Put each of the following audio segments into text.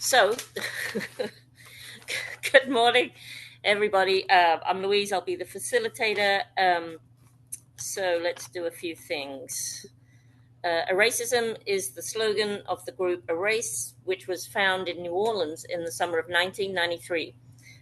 So, good morning, everybody. I'm Louise. I'll be the facilitator. So let's do a few things. Eracism is the slogan of the group Erace, which was found in New Orleans in the summer of 1993.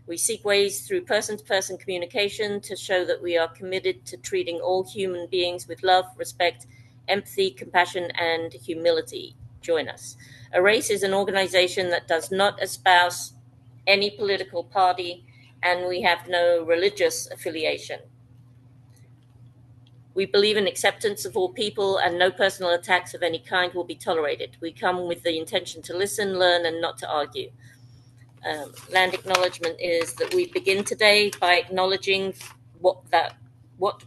We seek ways through person-to-person communication to show that we are committed to treating all human beings with love, respect, empathy, compassion, and humility. Join us. Erace is an organization that does not espouse any political party, and we have no religious affiliation. We believe in acceptance of all people, and no personal attacks of any kind will be tolerated. We come with the intention to listen, learn, and not to argue. Land acknowledgement is that we begin today by acknowledging what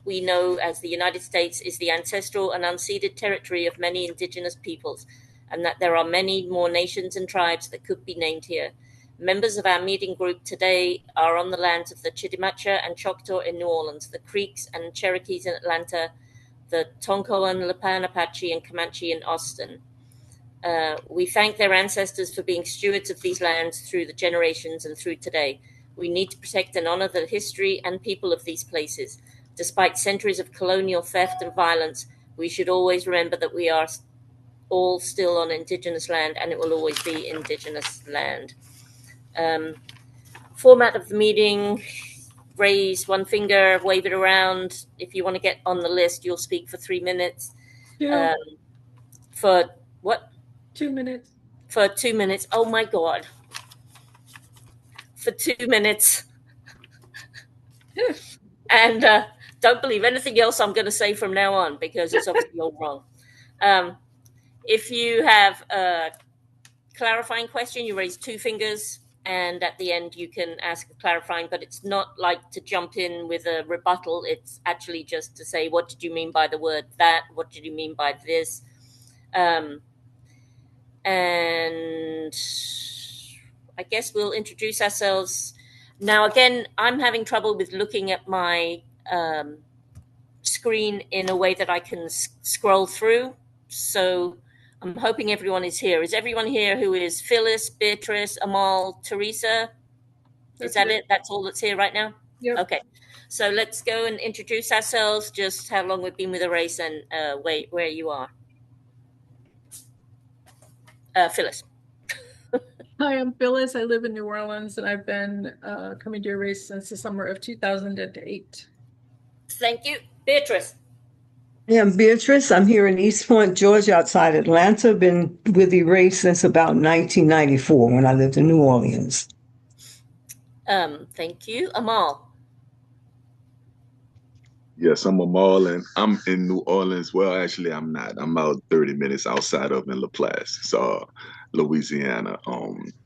we know as the United States is the ancestral and unceded territory of many indigenous peoples, and that there are many more nations and tribes that could be named here. Members of our meeting group today are on the lands of the Chitimacha and Choctaw in New Orleans, the Creeks and Cherokees in Atlanta, the Tonkoan, Lipan, Apache, and Comanche in Austin. We thank their ancestors for being stewards of these lands through the generations and through today. We need to protect and honor the history and people of these places. Despite centuries of colonial theft and violence, we should always remember that we are all still on indigenous land, and it will always be indigenous land. Format of the meeting: raise one finger, wave it around. If you want to get on the list, you'll speak for 3 minutes. For what? 2 minutes. For 2 minutes. Oh my God. For 2 minutes. And don't believe anything else I'm going to say from now on, because it's obviously all wrong. If you have a clarifying question, you raise 2 fingers, and at the end you can ask a clarifying, but it's not like to jump in with a rebuttal. It's actually just to say, what did you mean by the word that? What did you mean by this? And I guess we'll introduce ourselves. Now, again, I'm having trouble with looking at my screen in a way that I can scroll through. So I'm hoping everyone is here. Is everyone here who is Phyllis, Beatrice, Amal, Teresa? Is that it? That's all that's here right now? Yep. Okay. So let's go and introduce ourselves, just how long we've been with Erace and where you are. Phyllis. Hi, I'm Phyllis. I live in New Orleans, and I've been coming to Erace since the summer of 2008. Thank you. Beatrice. Yeah, I'm Beatrice. I'm here in East Point, Georgia, outside Atlanta. Been with Erace since about 1994 when I lived in New Orleans. Thank you. Amal. Yes, I'm Amal, and I'm in New Orleans. Well, actually, I'm not. I'm about 30 minutes outside of in Laplace, so Louisiana.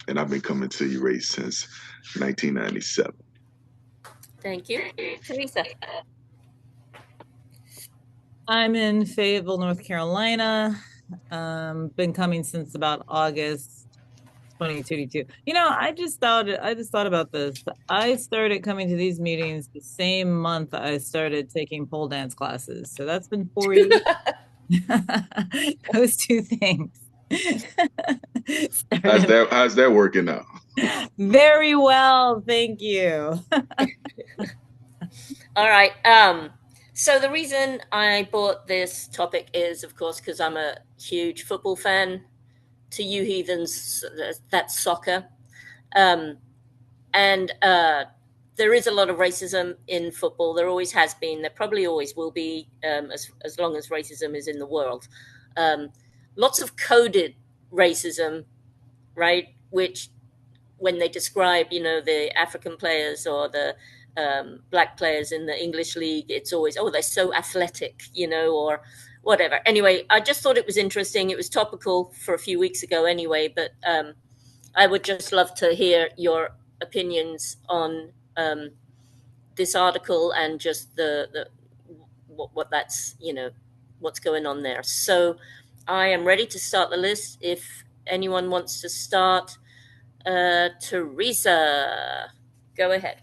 And I've been coming to Erace since 1997. Thank you. Teresa. I'm in Fayetteville, North Carolina. Been coming since about August 2022. I just thought about this. I started coming to these meetings the same month I started taking pole dance classes. So that's been 4 years. Those two things. How's that working out? Very well, thank you. All right. So the reason I bought this topic is, of course, because I'm a huge football fan. To you heathens, that's soccer. And there is a lot of racism in football. There always has been. There probably always will be, as long as racism is in the world. Lots of coded racism, right? Which, when they describe, the African players or the black players in the English league, it's always, oh, they're so athletic, or whatever. Anyway, I just thought it was interesting. It was topical for a few weeks ago anyway, but I would just love to hear your opinions on this article and just what that's, what's going on there. So I am ready to start the list. If anyone wants to start, Teresa, go ahead.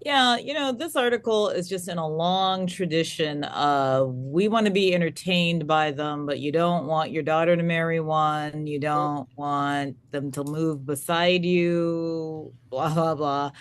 Yeah, this article is just in a long tradition of we want to be entertained by them, but you don't want your daughter to marry one. You don't want them to move beside you, blah, blah, blah.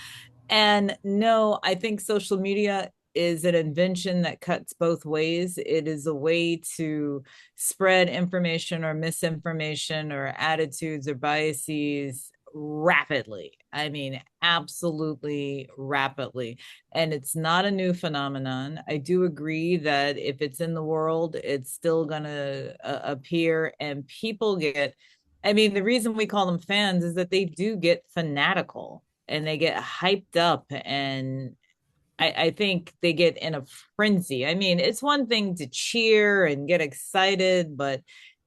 And no, I think social media is an invention that cuts both ways. It is a way to spread information or misinformation or attitudes or biases rapidly. I mean, absolutely rapidly. And it's not a new phenomenon. I do agree that if it's in the world, it's still going to appear, and people get, I mean, the reason we call them fans is that they do get fanatical and they get hyped up, and I think they get in a frenzy. I mean, it's one thing to cheer and get excited, but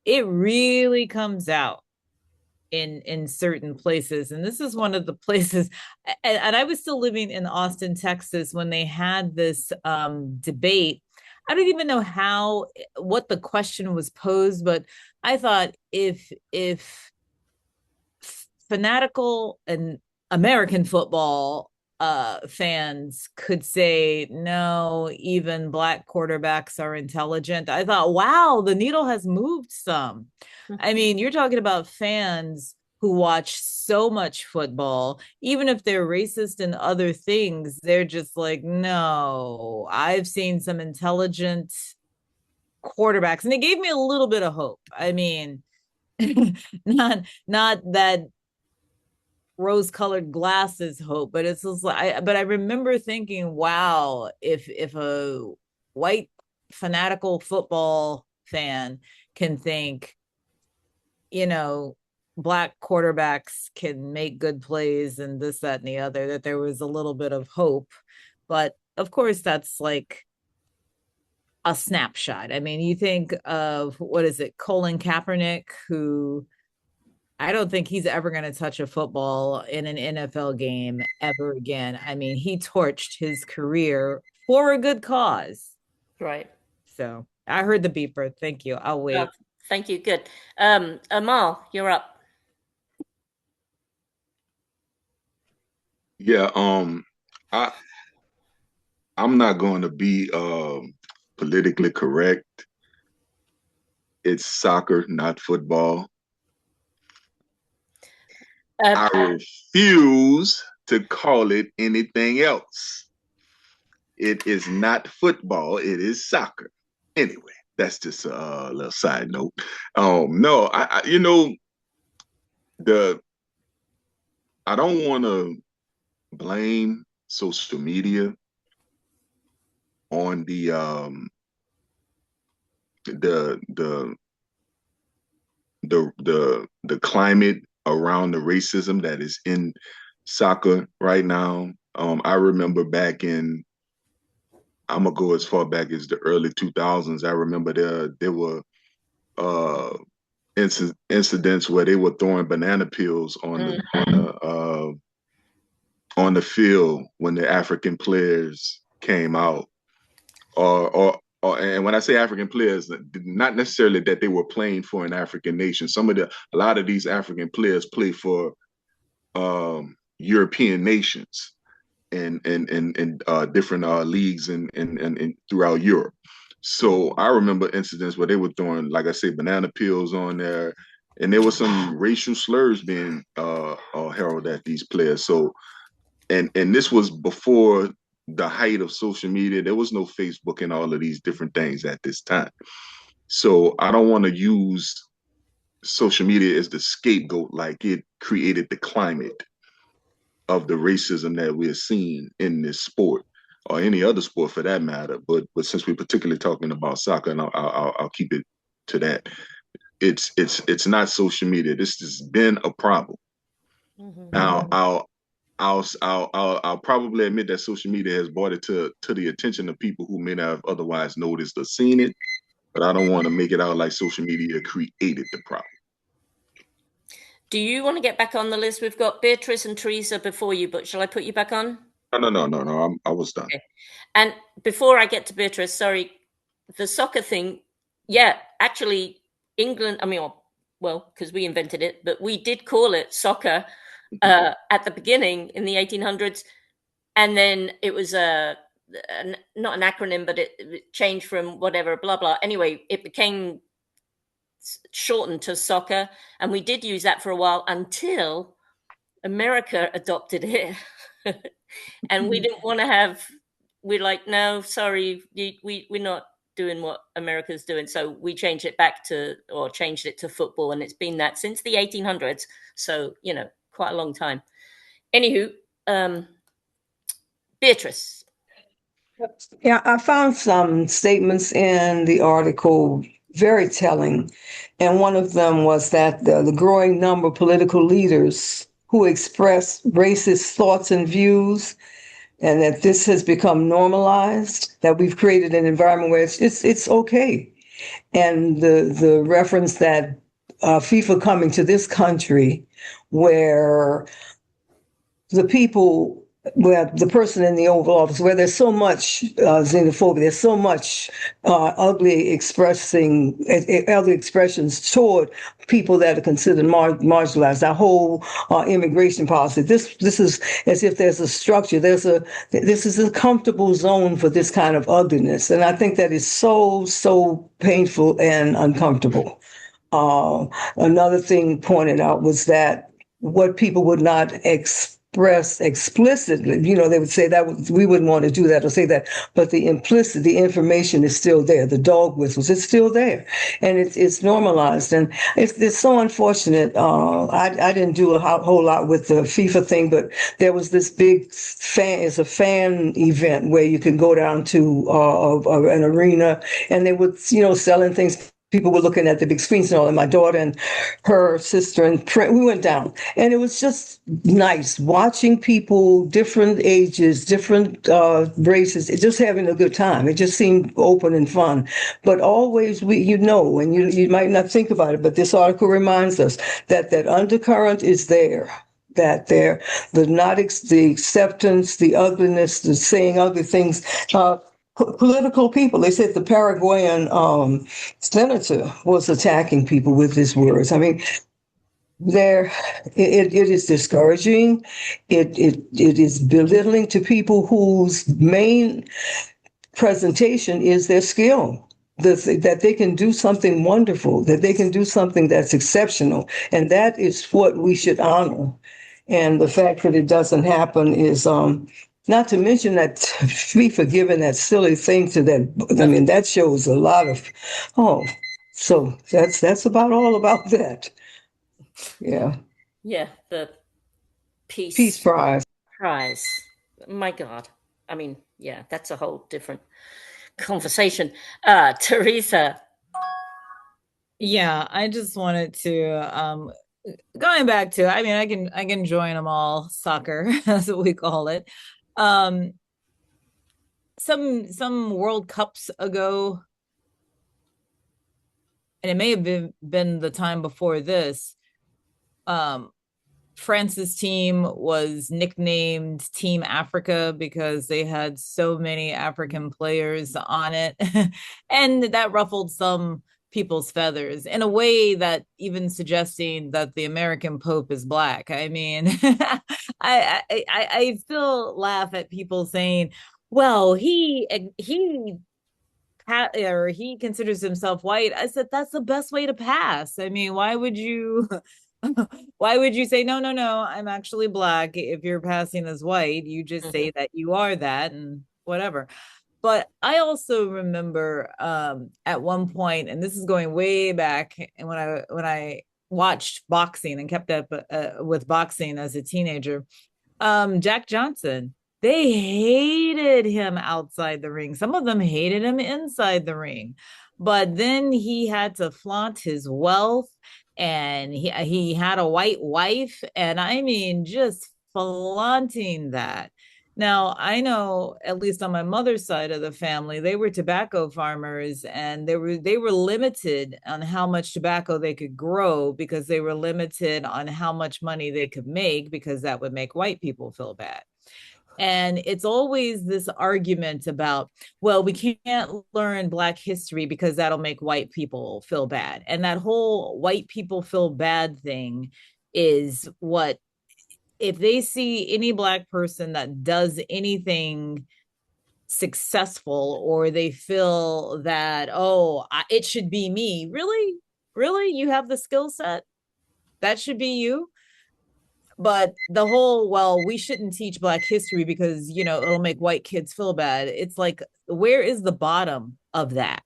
it really comes out in certain places. And this is one of the places, and I was still living in Austin, Texas when they had this debate. I don't even know what the question was posed, but I thought if fanatical and American football fans could say no, even black quarterbacks are intelligent, I thought, wow, the needle has moved some. I mean, you're talking about fans who watch so much football, even if they're racist and other things, they're just like, no, I've seen some intelligent quarterbacks, and it gave me a little bit of hope. I mean, not that rose-colored glasses hope, but it's just like, but I remember thinking, wow, if a white fanatical football fan can think, you know, black quarterbacks can make good plays and this, that, and the other, that there was a little bit of hope. But of course, that's like a snapshot. I mean, you think of, what is it, Colin Kaepernick, who I don't think he's ever going to touch a football in an NFL game ever again. I mean, he torched his career for a good cause. Right. So I heard the beeper. Thank you. I'll wait. Thank you. Good. Amal, you're up. Yeah, I I'm not going to be politically correct. It's soccer, not football. I refuse to call it anything else. It is not football, it is soccer. Anyway, that's just a little side note. No, the I don't want to blame social media on the the climate around the racism that is in soccer right now. I remember back in, I'm gonna go as far back as the early 2000s. I remember there were uh, incidents where they were throwing banana peels on the field when the African players came out, and when I say African players, not necessarily that they were playing for an African nation. A lot of these African players play for European nations and different leagues and throughout Europe. So I remember incidents where they were throwing, like I say, banana peels on there, and there were some racial slurs being heralded at these players. So, and this was before the height of social media. There was no Facebook and all of these different things at this time. So I don't want to use social media as the scapegoat, like it created the climate of the racism that we're seeing in this sport or any other sport for that matter. But since we're particularly talking about soccer, and I'll keep it to that, it's not social media. This has been a problem. Mm-hmm. Now I'll probably admit that social media has brought it to the attention of people who may not have otherwise noticed or seen it, but I don't want to make it out like social media created the problem. Do you want to get back on the list? We've got Beatrice and Teresa before you, but shall I put you back on? No. I was done. Okay. And before I get to Beatrice, sorry, the soccer thing, yeah, actually, England, I mean, well, because we invented it, but we did call it soccer at the beginning in the 1800s and then it was not an acronym, but it changed from whatever, blah blah. Anyway, it became shortened to soccer, and we did use that for a while until America adopted it. And we didn't want to have, we're like, no, sorry, we're not doing what America's doing. So we changed it back to, or changed it to football, and it's been that since the 1800s. So, quite a long time. Anywho, Beatrice. Yeah, I found some statements in the article very telling. And one of them was that the growing number of political leaders who express racist thoughts and views, and that this has become normalized, that we've created an environment where it's okay. And the reference that FIFA coming to this country where the people, where the person in the Oval Office, where there's so much xenophobia, there's so much ugly expressions toward people that are considered marginalized. Our whole immigration policy. This is as if there's a structure. This is a comfortable zone for this kind of ugliness, and I think that is so painful and uncomfortable. Another thing pointed out was that what people would not express explicitly, they would say that we wouldn't want to do that or say that, but the information is still there. The dog whistles, it's still there, and it's normalized, and it's so unfortunate. I didn't do a whole lot with the FIFA thing, but there was this big it's a fan event where you can go down to an arena, and they would selling things. People were looking at the big screens and all, and my daughter and her sister and we went down, and it was just nice watching people, different ages, different races, just having a good time. It just seemed open and fun. But always, and you might not think about it, but this article reminds us that undercurrent is there. That the acceptance, the ugliness, the saying ugly things. Political people. They said the Paraguayan senator was attacking people with his words. I mean, it is discouraging. It is belittling to people whose main presentation is their skill. That they can do something wonderful, that they can do something that's exceptional, and that is what we should honor. And the fact that it doesn't happen is not to mention that FIFA giving that silly thing to that. I mean, that shows a lot of, so that's about all about that. Yeah. Yeah, the Peace Prize. My God. I mean, yeah, that's a whole different conversation. Teresa. Yeah, I just wanted to going back to, I mean, I can join them all, soccer, that's what we call it. Some World Cups ago, and it may have been the time before this, France's team was nicknamed Team Africa because they had so many African players on it. And that ruffled some people's feathers in a way that even suggesting that the American Pope is black. I mean, I still laugh at people saying, well, he considers himself white. I said, that's the best way to pass. I mean, why would you say no, I'm actually black? If you're passing as white, you just say that you are that and whatever. But I also remember at one point, and this is going way back, and when I watched boxing and kept up with boxing as a teenager, Jack Johnson, they hated him outside the ring. Some of them hated him inside the ring. But then he had to flaunt his wealth, and he had a white wife, and I mean, just flaunting that. Now, I know, at least on my mother's side of the family, they were tobacco farmers, and they were limited on how much tobacco they could grow because they were limited on how much money they could make, because that would make white people feel bad. And it's always this argument about, well, we can't learn Black history because that'll make white people feel bad. And that whole white people feel bad thing is what if they see any Black person that does anything successful, or they feel that, oh, it should be me. Really, you have the skill set, that should be you. But the whole, well, we shouldn't teach Black history because, it'll make white kids feel bad. It's like, where is the bottom of that?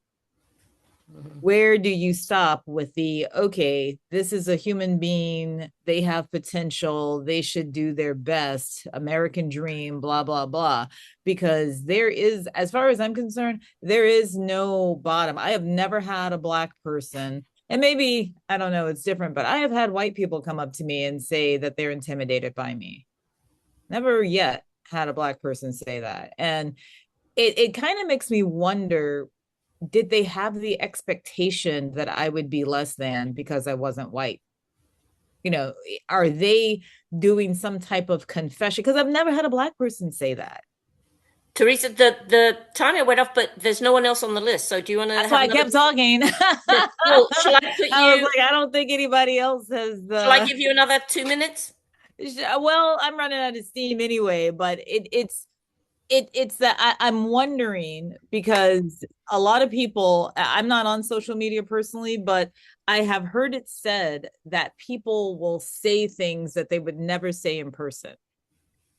Where do you stop with the, okay, this is a human being, they have potential, they should do their best, American dream, blah, blah, blah. Because there is, as far as I'm concerned, there is no bottom. I have never had a Black person, and maybe, I don't know, it's different, but I have had white people come up to me and say that they're intimidated by me. Never yet had a Black person say that. And it kind of makes me wonder, did they have the expectation that I would be less than because I wasn't white? Are they doing some type of confession? Because I've never had a Black person say that. Teresa, the timer went off, but there's no one else on the list. So do you want to? That's why I kept talking. Well, shall I put you? I was like, I don't think anybody else has. Shall I give you another 2 minutes? Well, I'm running out of steam anyway, but it's that I'm wondering, because a lot of people, I'm not on social media personally, but I have heard it said that people will say things that they would never say in person.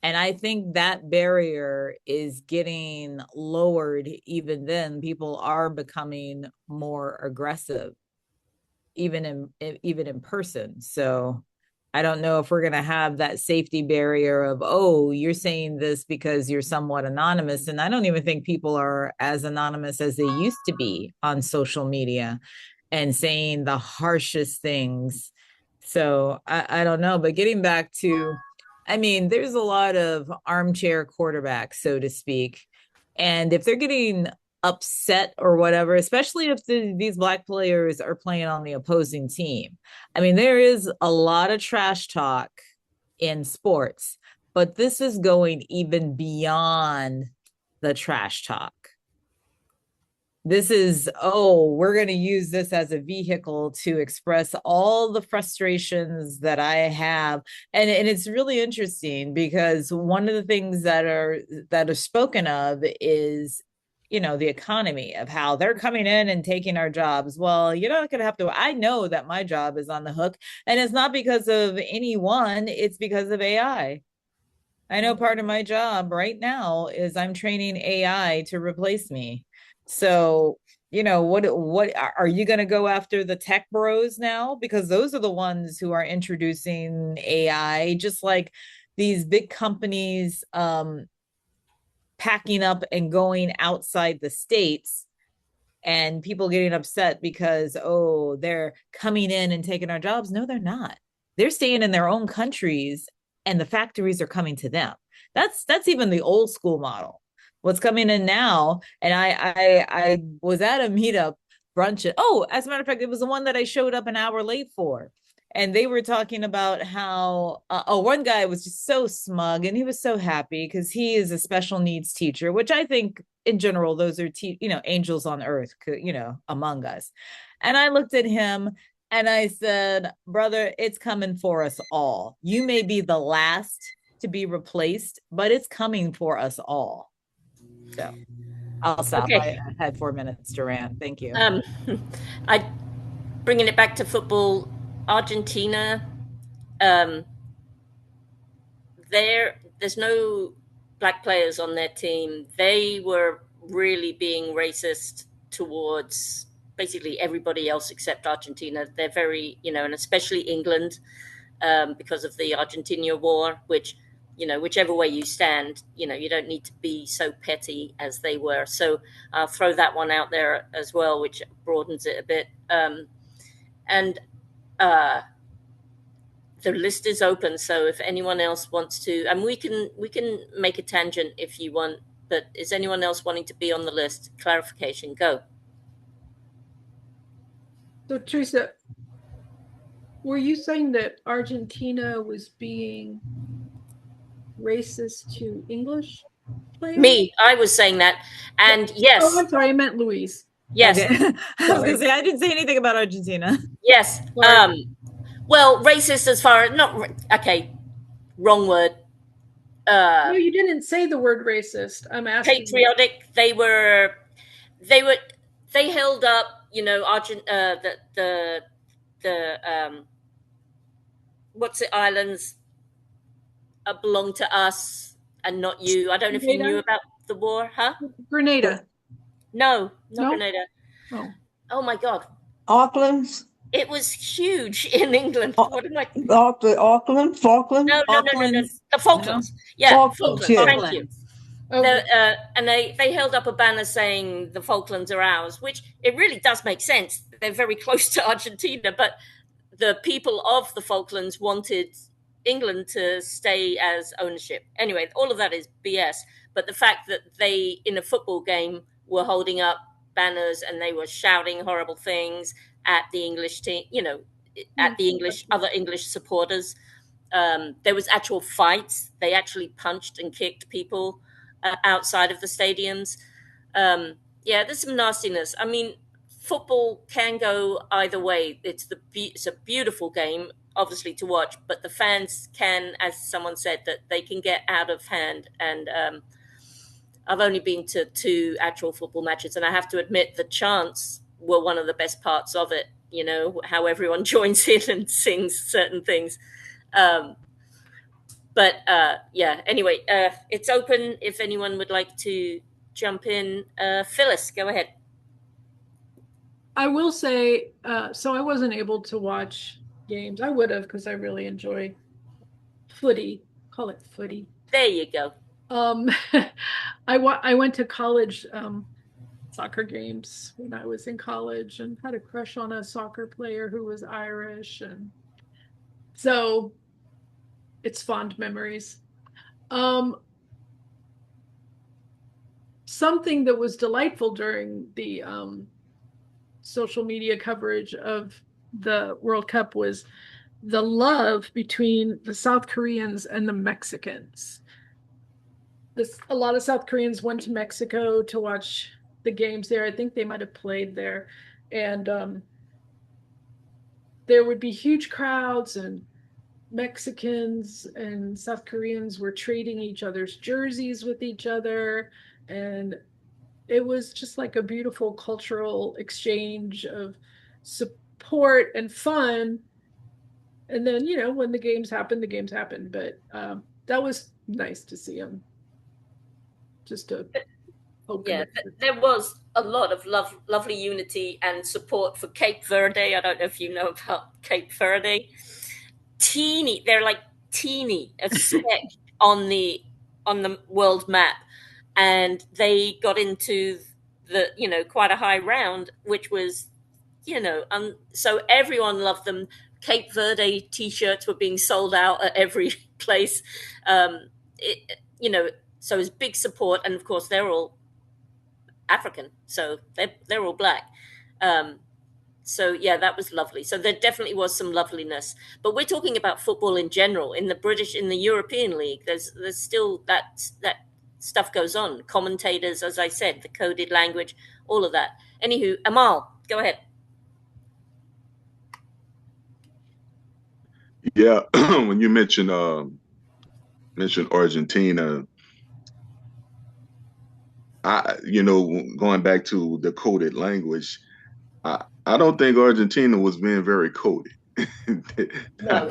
And I think that barrier is getting lowered. Even then, people are becoming more aggressive, even in person. So I don't know if we're going to have that safety barrier of, oh, you're saying this because you're somewhat anonymous. And I don't even think people are as anonymous as they used to be on social media and saying the harshest things. So I don't know. But getting back to, there's a lot of armchair quarterbacks, so to speak. And if they're getting upset or whatever, especially if these Black players are playing on the opposing team. There is a lot of trash talk in sports, but this is going even beyond the trash talk. This is, we're going to use this as a vehicle to express all the frustrations that I have. And it's really interesting because one of the things that are spoken of is, the economy, of how they're coming in and taking our jobs. Well, you're not going to have to. I know that my job is on the hook, and it's not because of anyone, it's because of AI. I know part of my job right now is I'm training AI to replace me. So, what are you going to go after the tech bros now? Because those are the ones who are introducing AI, just like these big companies packing up and going outside the states, and people getting upset because, they're coming in and taking our jobs. No, they're not. They're staying in their own countries, and the factories are coming to them. That's even the old school model. What's coming in now, and I was at a meetup brunch. As a matter of fact, it was the one that I showed up an hour late for. And they were talking about how, one guy was just so smug, and he was so happy because he is a special needs teacher, which I think in general, those are, angels on earth, among us. And I looked at him and I said, brother, it's coming for us all. You may be the last to be replaced, but it's coming for us all. So I'll stop. Okay. I had 4 minutes to rant. Thank you. Bringing it back to football, Argentina, there's no Black players on their team. They were really being racist towards basically everybody else except Argentina. They're very, and especially England, because of the Argentina war, which, whichever way you stand, you don't need to be so petty as they were. So I'll throw that one out there as well, which broadens it a bit. The list is open, so if anyone else wants to, and we can make a tangent if you want, but is anyone else wanting to be on the list? Clarification, go. So Teresa, were you saying that Argentina was being racist to English players? Me, I was saying that, and yes. Oh, I'm sorry, I meant Louise. Yes. Okay. I was gonna say, I didn't say anything about Argentina. Yes. Well, racist as far as, not, okay, wrong word. No, you didn't say the word racist. I'm asking. Patriotic. They held up, the what's it, islands belong to us and not you. I don't know if you knew about the war, huh? Grenada. No, not No? Grenada. Oh. Oh my God. Auckland's? It was huge in England. What am I? Auckland? Falkland? No. Falklands. The Falklands. No? Yeah, Falklands, Falklands. yeah. Thank you. Okay. And they held up a banner saying the Falklands are ours, which it really does make sense. They're very close to Argentina, but the people of the Falklands wanted England to stay as ownership. Anyway, all of that is BS. But the fact that they, in a football game, were holding up banners and they were shouting horrible things at the English team, at the other English supporters. There was actual fights. They actually punched and kicked people outside of the stadiums. Yeah, there's some nastiness. I mean, football can go either way. It's a beautiful game, obviously, to watch, but the fans can, as someone said, that they can get out of hand. And I've only been to 2 actual football matches, and I have to admit the chants were one of the best parts of it. How everyone joins in and sings certain things. But yeah, anyway, it's open if anyone would like to jump in. Phyllis, go ahead. I will say, so I wasn't able to watch games. I would have, because I really enjoy footy. Call it footy. There you go. I went to college soccer games when I was in college and had a crush on a soccer player who was Irish, and so it's fond memories. Something that was delightful during the social media coverage of the World Cup was the love between the South Koreans and the Mexicans. A lot of South Koreans went to Mexico to watch the games there. I think they might have played there. And there would be huge crowds, and Mexicans and South Koreans were trading each other's jerseys with each other. And it was just like a beautiful cultural exchange of support and fun. And then, when the games happened, the games happened. But that was nice to see them. Just to open Yeah, it. there was a lot of lovely unity and support for Cape Verde. I don't know if you know about Cape Verde. They're like teeny, a speck on the world map, and they got into the quite a high round, which was so everyone loved them. Cape Verde t-shirts were being sold out at every place. So it's big support, and of course they're all African, so they're all black. So yeah, that was lovely. So there definitely was some loveliness. But we're talking about football in general. In the European League, there's still that stuff goes on. Commentators, as I said, the coded language, all of that. Anywho, Amal, go ahead. Yeah, when you mentioned Argentina, going back to the coded language, I don't think Argentina was being very coded. No.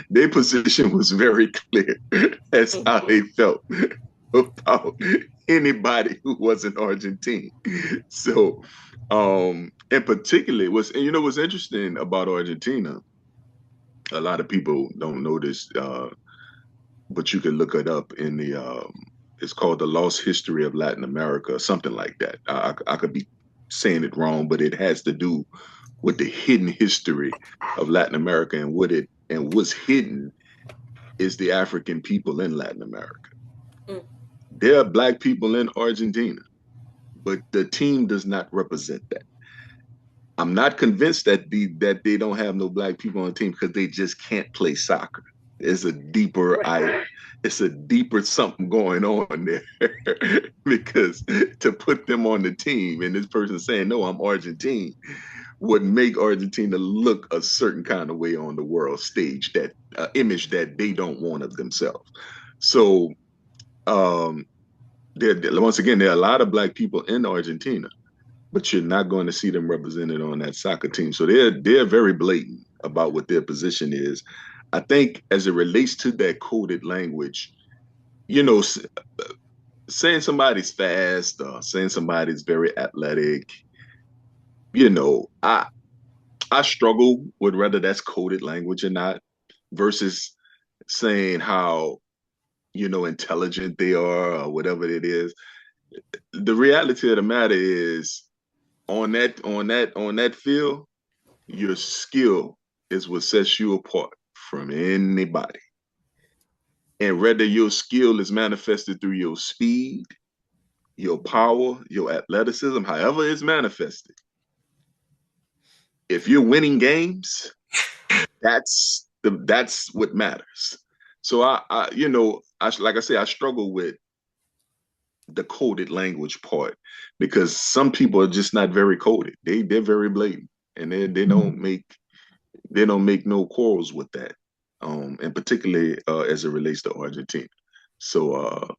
Their position was very clear as how they felt about anybody who wasn't Argentine. So, in particular, what's interesting about Argentina, a lot of people don't know this, but you can look it up in it's called The Lost History of Latin America, something like that. I could be saying it wrong, but it has to do with the hidden history of Latin America, and what's hidden is the African people in Latin America. Mm. There are black people in Argentina, but the team does not represent that. I'm not convinced that they don't have no black people on the team because they just can't play soccer. It's a deeper something going on there because to put them on the team, and this person saying, no, I'm Argentine, would make Argentina look a certain kind of way on the world stage, that image that they don't want of themselves. So um, once again, there are a lot of black people in Argentina, but you're not going to see them represented on that soccer team. So they're very blatant about what their position is. I think as it relates to that coded language, you know, saying somebody's fast, saying somebody's very athletic, you know, I struggle with whether that's coded language or not, versus saying how, you know, intelligent they are or whatever it is. The reality of the matter is, on that field, your skill is what sets you apart from anybody. And whether your skill is manifested through your speed, your power, your athleticism, however it's manifested, if you're winning games, that's what matters. So like I say, I struggle with the coded language part, because some people are just not very coded. They're very blatant, and they don't make no quarrels with that. And particularly as it relates to Argentina. So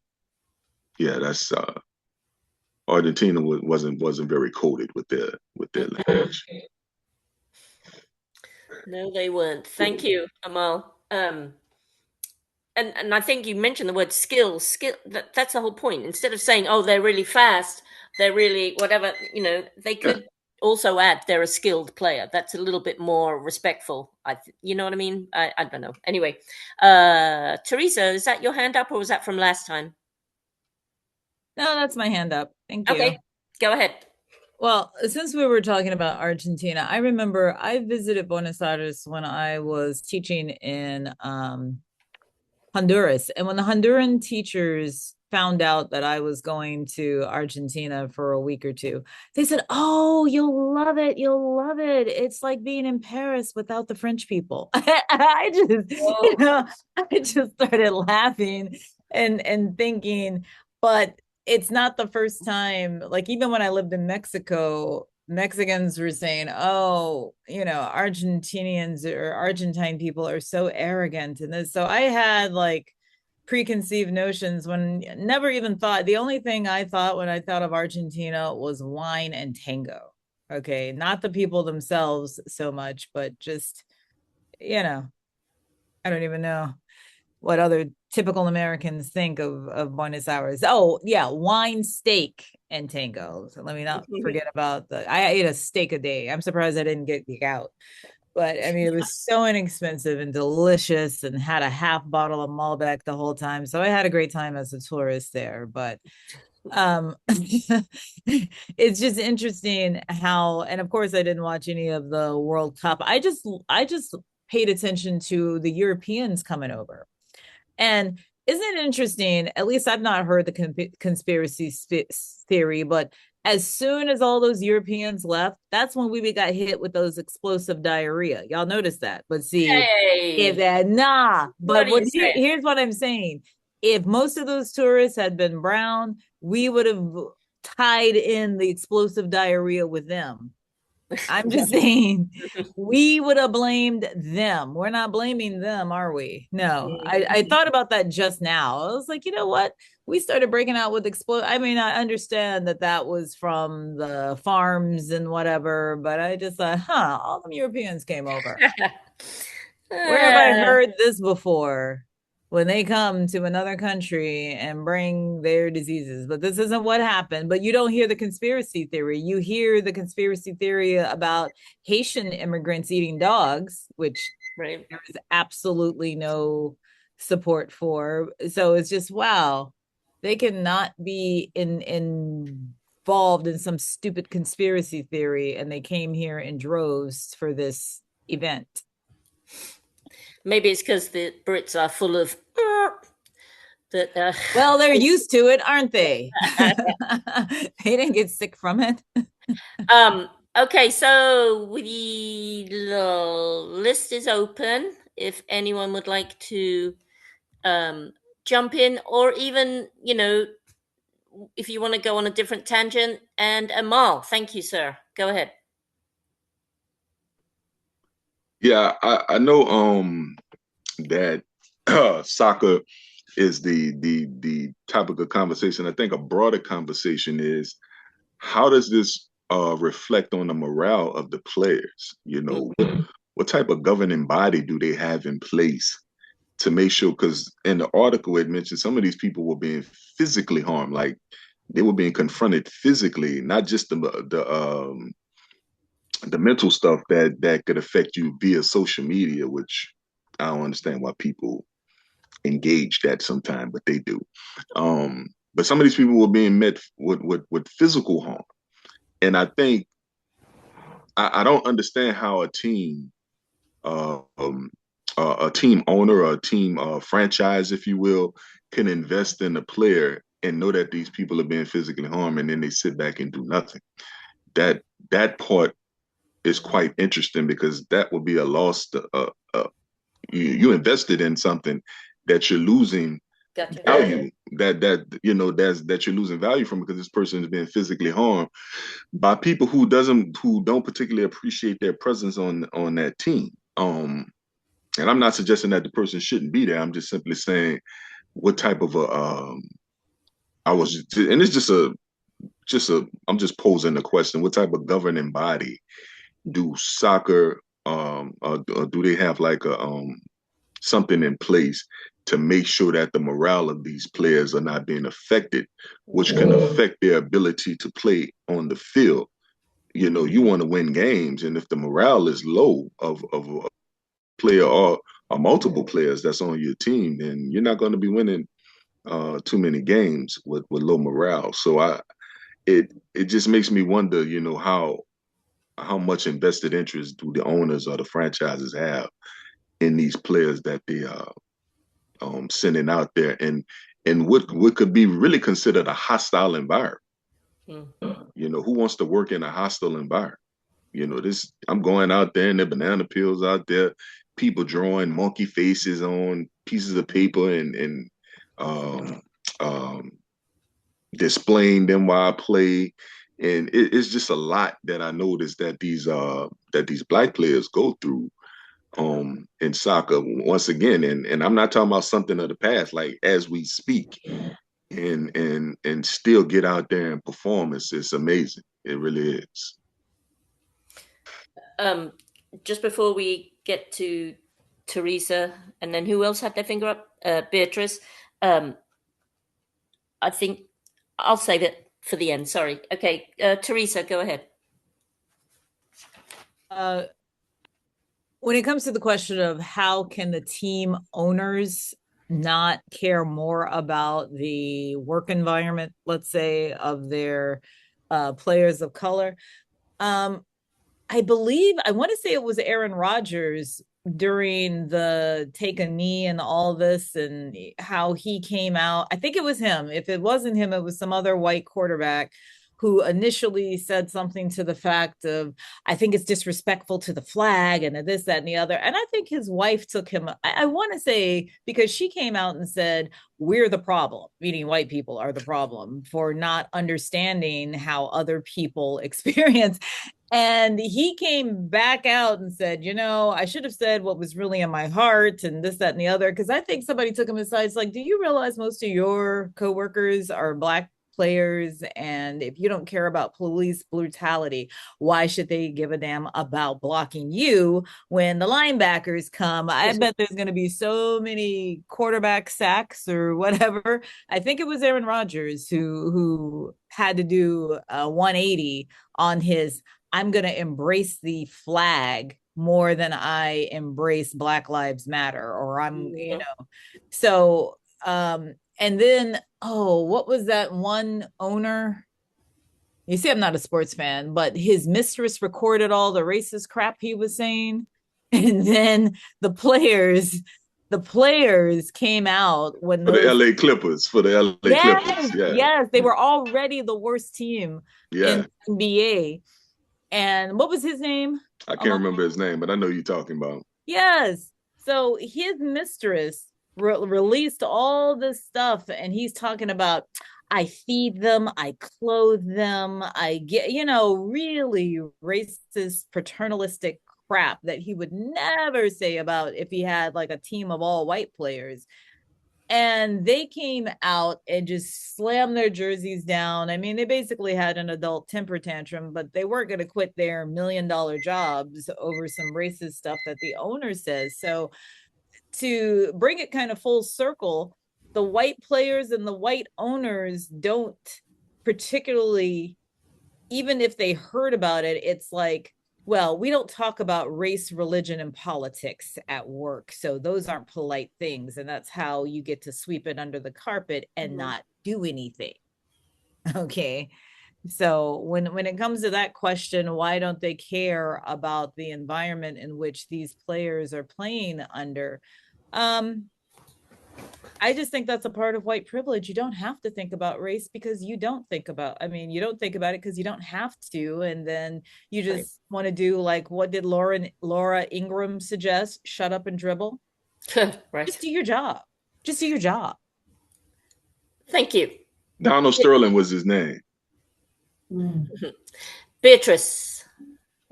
yeah, that's Argentina wasn't very coded with their language. No, they weren't. Thank you, Amal. And I think you mentioned the word skill. Skill. That's the whole point. Instead of saying, "Oh, they're really fast," they're really whatever. You know, they could also add they're a skilled player. That's a little bit more respectful. You know what I mean? I don't know. Anyway, Teresa, is that your hand up, or was that from last time? No, that's my hand up. Thank you. Okay, go ahead. Well, since we were talking about Argentina, I remember I visited Buenos Aires when I was teaching in Honduras. And when the Honduran teachers found out that I was going to Argentina for a week or two, they said, "Oh, you'll love it. You'll love it. It's like being in Paris without the French people." I just started laughing and thinking, but it's not the first time. Like, even when I lived in Mexico, Mexicans were saying, "Oh, Argentinians or Argentine people are so arrogant," and this. So I had like preconceived notions when never even thought. The only thing I thought when I thought of Argentina was wine and tango. Okay, not the people themselves so much, but just I don't even know what other typical Americans think of Buenos Aires. Oh, yeah, wine, steak, and tango. So let me not forget about I ate a steak a day. I'm surprised I didn't get out. But I mean, it was so inexpensive and delicious, and had a half bottle of Malbec the whole time. So I had a great time as a tourist there. But it's just interesting how, and of course I didn't watch any of the World Cup. I just paid attention to the Europeans coming over. And isn't it interesting? At least I've not heard the conspiracy theory, but as soon as all those Europeans left, that's when we got hit with those explosive diarrhea. Y'all noticed that? But see, Hey, But here's what I'm saying: if most of those tourists had been brown, we would have tied in the explosive diarrhea with them. I'm just saying, we would have blamed them. We're not blaming them, are we? No. I thought about that just now. I was like, you know what? We started breaking out with explode. I mean, I understand that was from the farms and whatever, but I just thought, all them Europeans came over. Where have I heard this before? When they come to another country and bring their diseases. But this isn't what happened. But you don't hear the conspiracy theory. You hear the conspiracy theory about Haitian immigrants eating dogs, which right. there is absolutely no support for. So it's just, wow, they cannot be involved in some stupid conspiracy theory, and they came here in droves for this event. Maybe it's because the Brits are full of well, they're used to it, aren't they? They didn't get sick from it. Okay, so the list is open. If anyone would like to jump in, or even, if you want to go on a different tangent. And Amal, thank you, sir. Go ahead. Yeah, I know that soccer is the topic of conversation. I think a broader conversation is how does this reflect on the morale of the players? You Mm. know, what type of governing body do they have in place to make sure? Because in the article it mentioned some of these people were being physically harmed, like they were being confronted physically, not just the mental stuff that could affect you via social media, which I don't understand why people engage that sometime, but they do. But some of these people were being met with physical harm, and I think I don't understand how uh, um, a team owner or a team franchise, if you will, can invest in a player and know that these people are being physically harmed, and then they sit back and do nothing. That that part is quite interesting because that would be a loss. You invested in something that you're losing Gotcha. value that you're losing value from because this person is being physically harmed by people who don't particularly appreciate their presence on that team. And I'm not suggesting that the person shouldn't be there. I'm just simply saying what type of a I was and it's just a I'm just posing the question, what type of governing body do soccer do they have like a something in place to make sure that the morale of these players are not being affected, which can affect their ability to play on the field. You know, you want to win games, and if the morale is low of a player or multiple players that's on your team, then you're not going to be winning too many games with low morale. So it just makes me wonder, you know, how much invested interest do the owners or the franchises have in these players that they sending out there, and what could be really considered a hostile environment. Mm. You know, who wants to work in a hostile environment? You know, this I'm going out there and the banana peels out there, people drawing monkey faces on pieces of paper and um, um, displaying them while I play. And it's just a lot that I noticed that these black players go through in soccer once again, and I'm not talking about something of the past, like as we speak, and still get out there and perform. It's amazing. It really is. Um, just before we get to Teresa, and then who else had their finger up? Beatrice. Um, I think I'll save it for the end. Sorry. Okay, Teresa, go ahead. Uh, when it comes to the question of how can the team owners not care more about the work environment, let's say, of their players of color, I believe I want to say it was Aaron Rodgers during the take a knee and all this and how he came out. I think it was him. If it wasn't him, it was some other white quarterback who initially said something to the fact of, I think it's disrespectful to the flag and this, that, and the other. And I think his wife took him, I want to say, because she came out and said, we're the problem, meaning white people are the problem for not understanding how other people experience. And he came back out and said, you know, I should have said what was really in my heart and this, that, and the other. Because I think somebody took him aside. It's like, do you realize most of your coworkers are black players? And if you don't care about police brutality, why should they give a damn about blocking you when the linebackers come? I bet there's going to be so many quarterback sacks or whatever. I think it was Aaron Rodgers who had to do a 180 on his, I'm going to embrace the flag more than I embrace Black Lives Matter, or you know, so, and then, oh, what was that one owner? You see, I'm not a sports fan, but his mistress recorded all the racist crap he was saying. And then the players came out when For the those, LA Clippers, for the LA yes, Clippers, yeah, yes, they were already the worst team in yeah. NBA. And what was his name? I can't remember his name, but I know you're talking about. Yes. So his mistress released all this stuff, and he's talking about, I feed them, I clothe them, I get, you know, really racist, paternalistic crap that he would never say about if he had like a team of all white players. And they came out and just slammed their jerseys down. I mean, they basically had an adult temper tantrum, but they weren't going to quit their $1 million jobs over some racist stuff that the owner says. So to bring it kind of full circle, the white players and the white owners don't particularly, even if they heard about it, it's like, well, we don't talk about race, religion, and politics at work. So those aren't polite things. And that's how you get to sweep it under the carpet and not do anything. Okay. So when it comes to that question, why don't they care about the environment in which these players are playing under? I just think that's a part of white privilege. You don't have to think about race because you don't think about, I mean, you don't think about it because you don't have to. And then you just want to do like, what did Laura Ingraham suggest? Shut up and dribble. Right. Just do your job. Just do your job. Thank you. Donald Sterling was his name. Beatrice.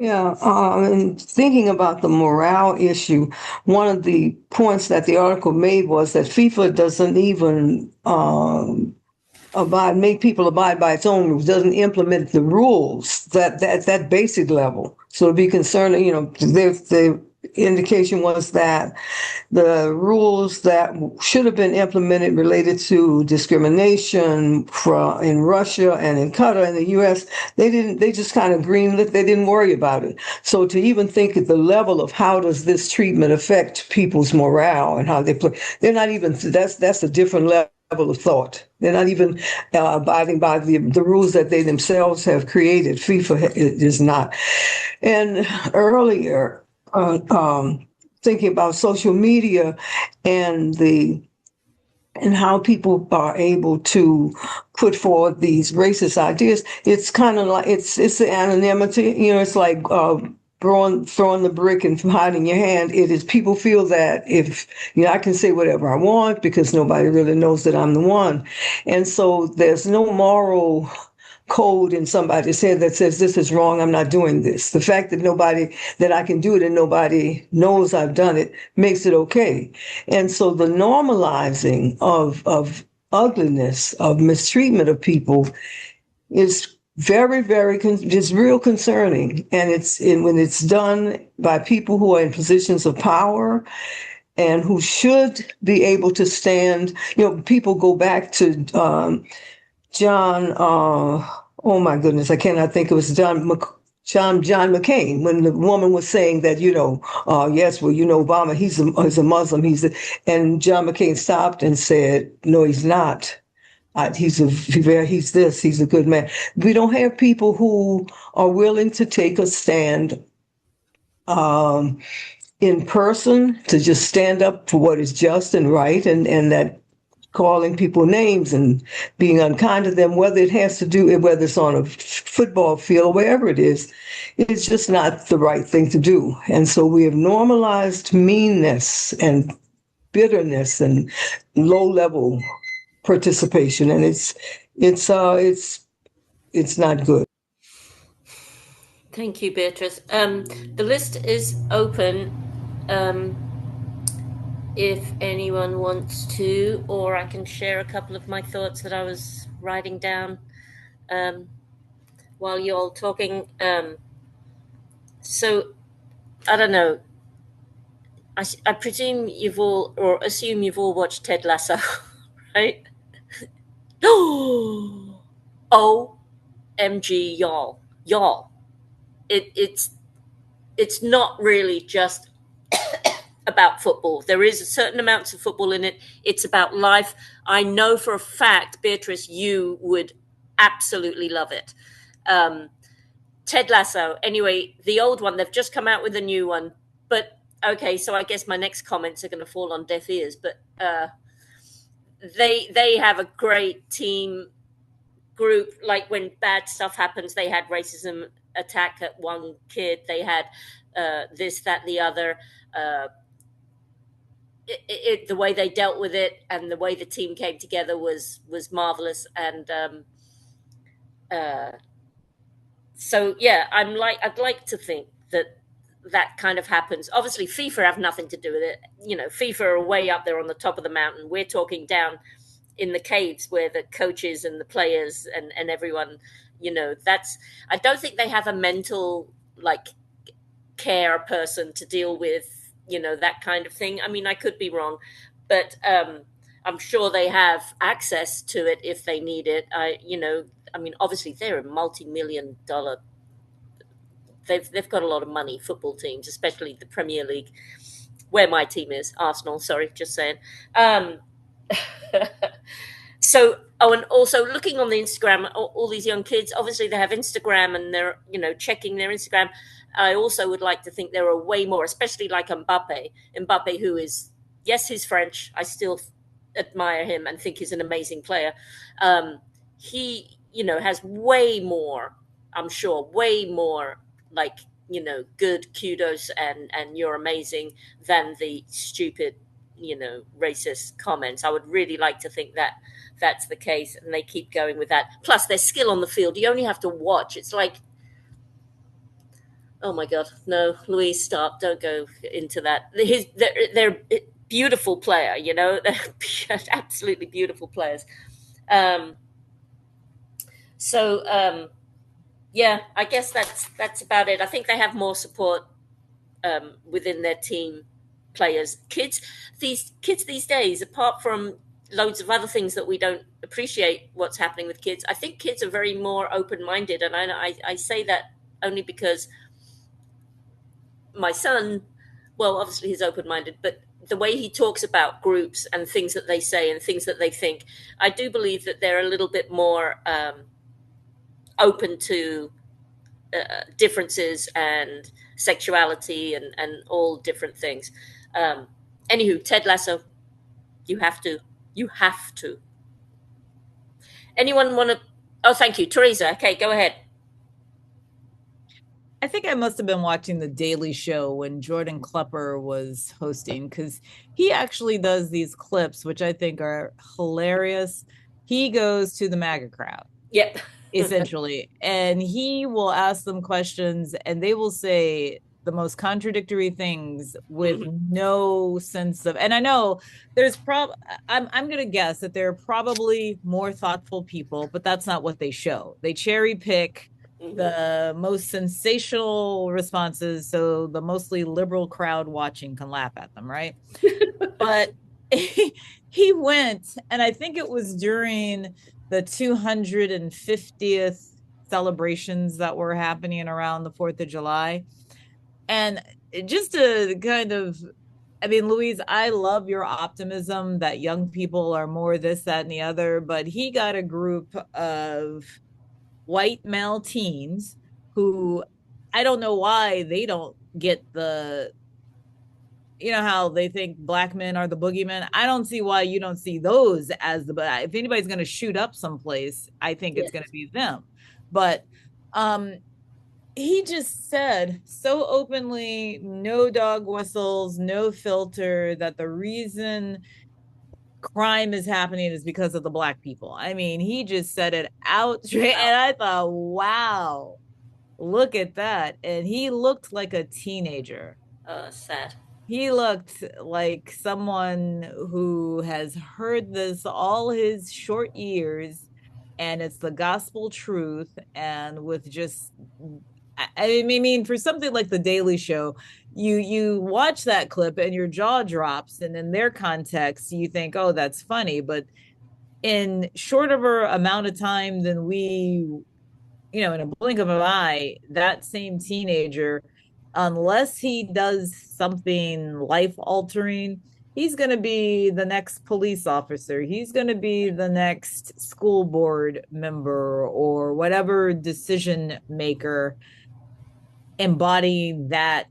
Yeah, and thinking about the morale issue, one of the points that the article made was that FIFA doesn't even make people abide by its own rules, doesn't implement the rules that basic level. So to be concerned, the indication was that the rules that should have been implemented related to discrimination in Russia and in Qatar and the US, they just kind of greenlit, they didn't worry about it. So to even think at the level of how does this treatment affect people's morale and how they play, they're not even, that's a different level of thought. They're not even abiding by the rules that they themselves have created. FIFA is not. And earlier, thinking about social media and how people are able to put forward these racist ideas, it's kind of like it's the anonymity. It's like throwing the brick and hiding your hand. It is, people feel that if I can say whatever I want because nobody really knows that I'm the one, and so there's no moral code in somebody's head that says this is wrong, I'm not doing this. The fact that I can do it and nobody knows I've done it makes it okay. And so the normalizing of ugliness, of mistreatment of people is very, very, just real concerning. And when it's done by people who are in positions of power and who should be able to stand, people go back to John, oh my goodness, I cannot think. It was John McCain, when the woman was saying that, yes, well, Obama, he's a Muslim, and John McCain stopped and said, no, he's not. He's a good man. We don't have people who are willing to take a stand in person, to just stand up for what is just and right, and that calling people names and being unkind to them, whether it's on a football field or wherever it is, it's just not the right thing to do. And so we have normalized meanness and bitterness and low-level participation, and it's not good. Thank you, Beatrice. The list is open. If anyone wants to, or I can share a couple of my thoughts that I was writing down while you're all talking. So, I don't know. I presume assume you've all watched Ted Lasso, right? OMG, y'all. It's not really just about football. There is a certain amounts of football in it. It's about life. I know for a fact, Beatrice, you would absolutely love it. Ted Lasso. Anyway, the old one, they've just come out with a new one. But okay, so I guess my next comments are going to fall on deaf ears. But they have a great team group. Like when bad stuff happens, they had racism attack at one kid. They had this, that, the other. The way they dealt with it and the way the team came together was marvelous. And so yeah, I'd like to think that that kind of happens. Obviously, FIFA have nothing to do with it. FIFA are way up there on the top of the mountain. We're talking down in the caves where the coaches and the players and everyone, that's, I don't think they have a mental, like, care person to deal with, that kind of thing. I mean, I could be wrong, but I'm sure they have access to it if they need it. I mean, obviously they're a multi-million dollar. They've got a lot of money, football teams, especially the Premier League, where my team is, Arsenal. Sorry, just saying. So, and also looking on the Instagram, all these young kids, obviously they have Instagram and they're, checking their Instagram. I also would like to think there are way more, especially like Mbappe, who is, yes, he's French. I still admire him and think he's an amazing player. He, has way more, I'm sure, way more, like, good kudos and you're amazing than the stupid, racist comments. I would really like to think that that's the case, and they keep going with that. Plus, their skill on the field, you only have to watch. It's like, oh my God, no, Louise, stop! Don't go into that. They're beautiful player, they're absolutely beautiful players. Yeah, I guess that's about it. I think they have more support within their team players. These kids these days, apart from loads of other things that we don't appreciate what's happening with kids, I think kids are very more open-minded. And I say that only because my son, well, obviously he's open-minded, but the way he talks about groups and things that they say and things that they think, I do believe that they're a little bit more open to differences and sexuality and all different things. Anywho, Ted Lasso, you have to. Anyone want to? Oh, thank you, Teresa. Okay, go ahead. I think I must have been watching The Daily Show when Jordan Klepper was hosting, because he actually does these clips, which I think are hilarious. He goes to the MAGA crowd. Yep. Essentially, and he will ask them questions and they will say the most contradictory things with no sense of, and I know there's I'm going to guess that there are probably more thoughtful people, but that's not what they show. They cherry pick the most sensational responses so the mostly liberal crowd watching can laugh at them, right? But he went, and I think it was during the 250th celebrations that were happening around the 4th of July. And just to kind of, I mean, Louise, I love your optimism that young people are more this, that, and the other, but he got a group of white male teens who, I don't know why they don't get the, how they think black men are the boogeyman. I don't see why you don't see those as the, but if anybody's going to shoot up someplace, I think it's going to be them. But he just said so openly, no dog whistles, no filter, that the reason crime is happening is because of the black people. I mean, he just said it out straight, and I thought, wow, look at that. And he looked like a teenager. Sad. He looked like someone who has heard this all his short years, and it's the gospel truth. And with just, I mean, for something like The Daily Show, you watch that clip and your jaw drops, and in their context, you think, oh, that's funny. But in shorter amount of time than we, in a blink of an eye, that same teenager, unless he does something life altering, he's going to be the next police officer. He's going to be the next school board member or whatever decision maker embodying that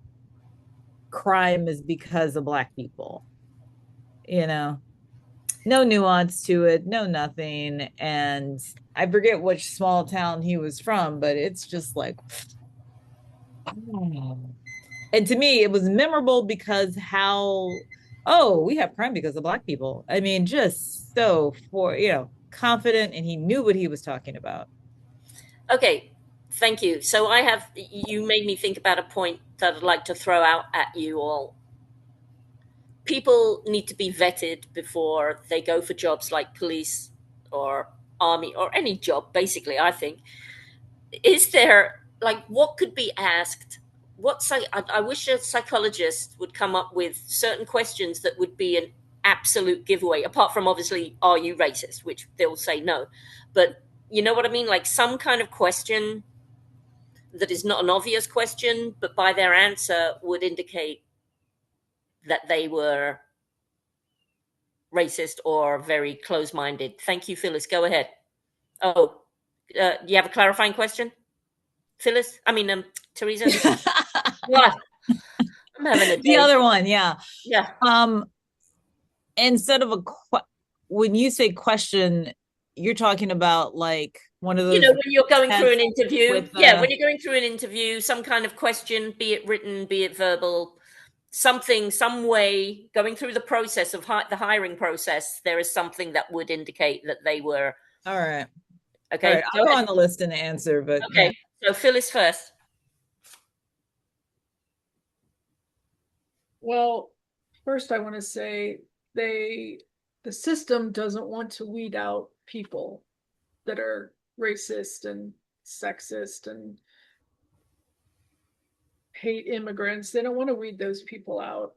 crime is because of black people. No nuance to it, no nothing. And I forget which small town he was from, but it's just like, and to me, it was memorable because we have crime because of black people. I mean, just so confident, and he knew what he was talking about. Okay, Thank you. So you made me think about a point that I'd like to throw out at you all. People need to be vetted before they go for jobs like police or army or any job, basically, I think. Is there, like, what could be asked? I wish a psychologist would come up with certain questions that would be an absolute giveaway, apart from obviously, are you racist? Which they'll say no. But you know what I mean? Like some kind of question that is not an obvious question, but by their answer would indicate that they were racist or very close minded. Thank you, Phyllis. Go ahead. Oh, do you have a clarifying question? Phyllis? Teresa? What? I'm having a The day. other one, yeah. Yeah. Instead of when you say question, you're talking about like one of those When you're going through an interview, with when you're going through an interview, some kind of question, be it written, be it verbal, something, some way, going through the process of the hiring process, there is something that would indicate that they were. All right. Okay. All right. I'll go on the list and answer, but okay. Yeah. So Phyllis first. Well, first I want to say the system doesn't want to weed out people that are racist and sexist and hate immigrants. They don't want to weed those people out.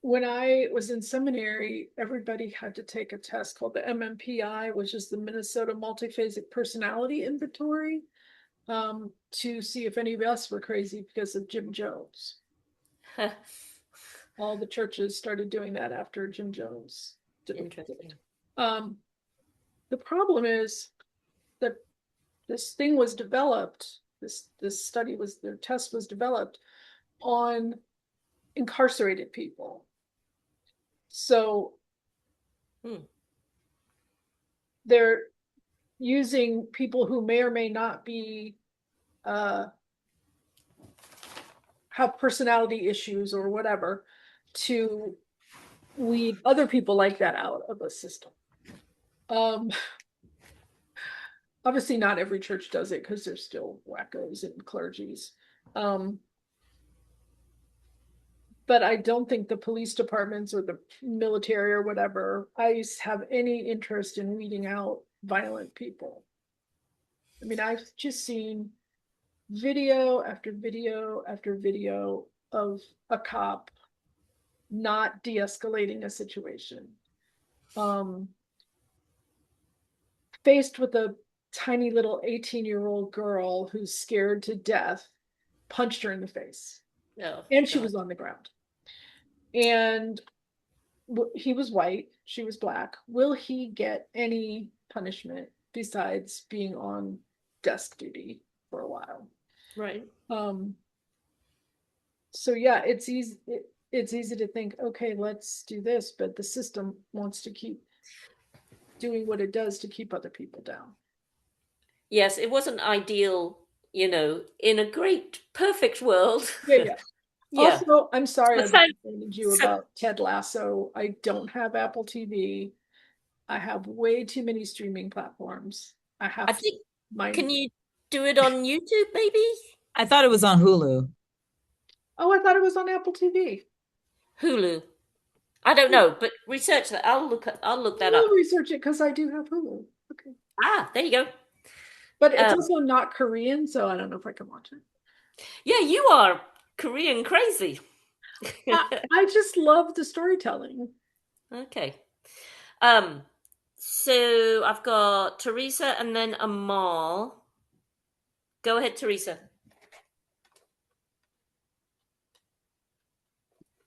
When I was in seminary, everybody had to take a test called the MMPI, which is the Minnesota Multiphasic Personality Inventory, to see if any of us were crazy because of Jim Jones. All the churches started doing that after Jim Jones did. Interesting. The problem is that this thing was developed, their test was developed on incarcerated people. So they're using people who may or may not be have personality issues or whatever to weed other people like that out of a system. Obviously not every church does it because there's still wackos and clergies. But I don't think the police departments or the military or whatever, ICE, have any interest in weeding out violent people. I mean, I've just seen video after video after video of a cop not de-escalating a situation. Faced with a tiny little 18-year-old girl who's scared to death, punched her in the face. Oh, and she was on the ground. And he was white, she was black. Will he get any punishment besides being on desk duty for a while? Right. So yeah, it's easy to think, okay, let's do this, but the system wants to keep doing what it does to keep other people down. Yes, it wasn't ideal, in a great, perfect world. Yeah. Yeah. Also, I'm sorry I Aside- informed you about Ted Lasso. I don't have Apple TV. I have way too many streaming platforms. I think, can you do it on YouTube, maybe? I thought it was on Hulu. Oh, I thought it was on Apple TV. Hulu. I don't know, but research that. I'll look that I'll up. research it because I do have Hulu. Okay. Ah, there you go. But it's also not Korean, so I don't know if I can watch it. Yeah, you are Korean crazy. I just love the storytelling. Okay. So I've got Teresa and then Amal. Go ahead, Teresa.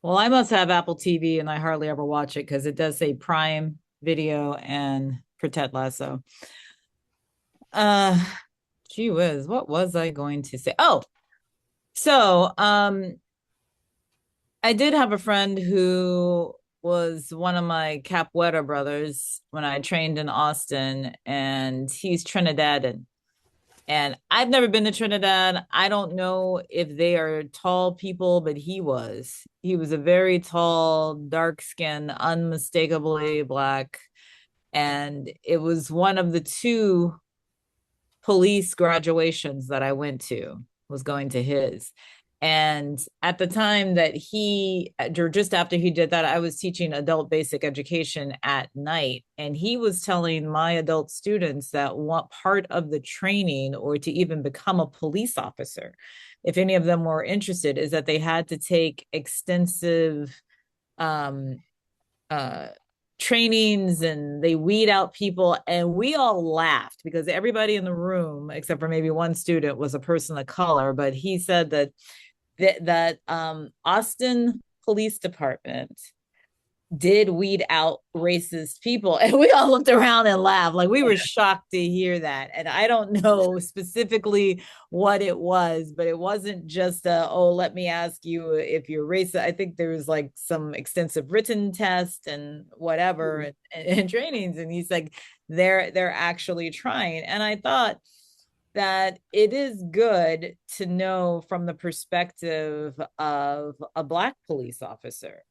Well, I must have Apple TV and I hardly ever watch it because it does say Prime Video and for Ted Lasso. Gee whiz, what was I going to say? Oh, so I did have a friend who was one of my Capoeira brothers when I trained in Austin, and he's Trinidadian. And I've never been to Trinidad. I don't know if they are tall people, but he was. He was a very tall, dark-skinned, unmistakably black. And it was one of the two police graduations that I went to, was going to his. And at the time that or just after he did that, I was teaching adult basic education at night. And he was telling my adult students that what part of the training or to even become a police officer, if any of them were interested, is that they had to take extensive um, trainings and they weed out people. And we all laughed because everybody in the room, except for maybe one student, was a person of color. But he said that Austin Police Department did weed out racist people. And we all looked around and laughed. Like, we were shocked to hear that. And I don't know specifically what it was, but it wasn't just let me ask you if you're racist. I think there was like some extensive written test and whatever and trainings. And he's like, they're actually trying. And I thought that it is good to know from the perspective of a Black police officer.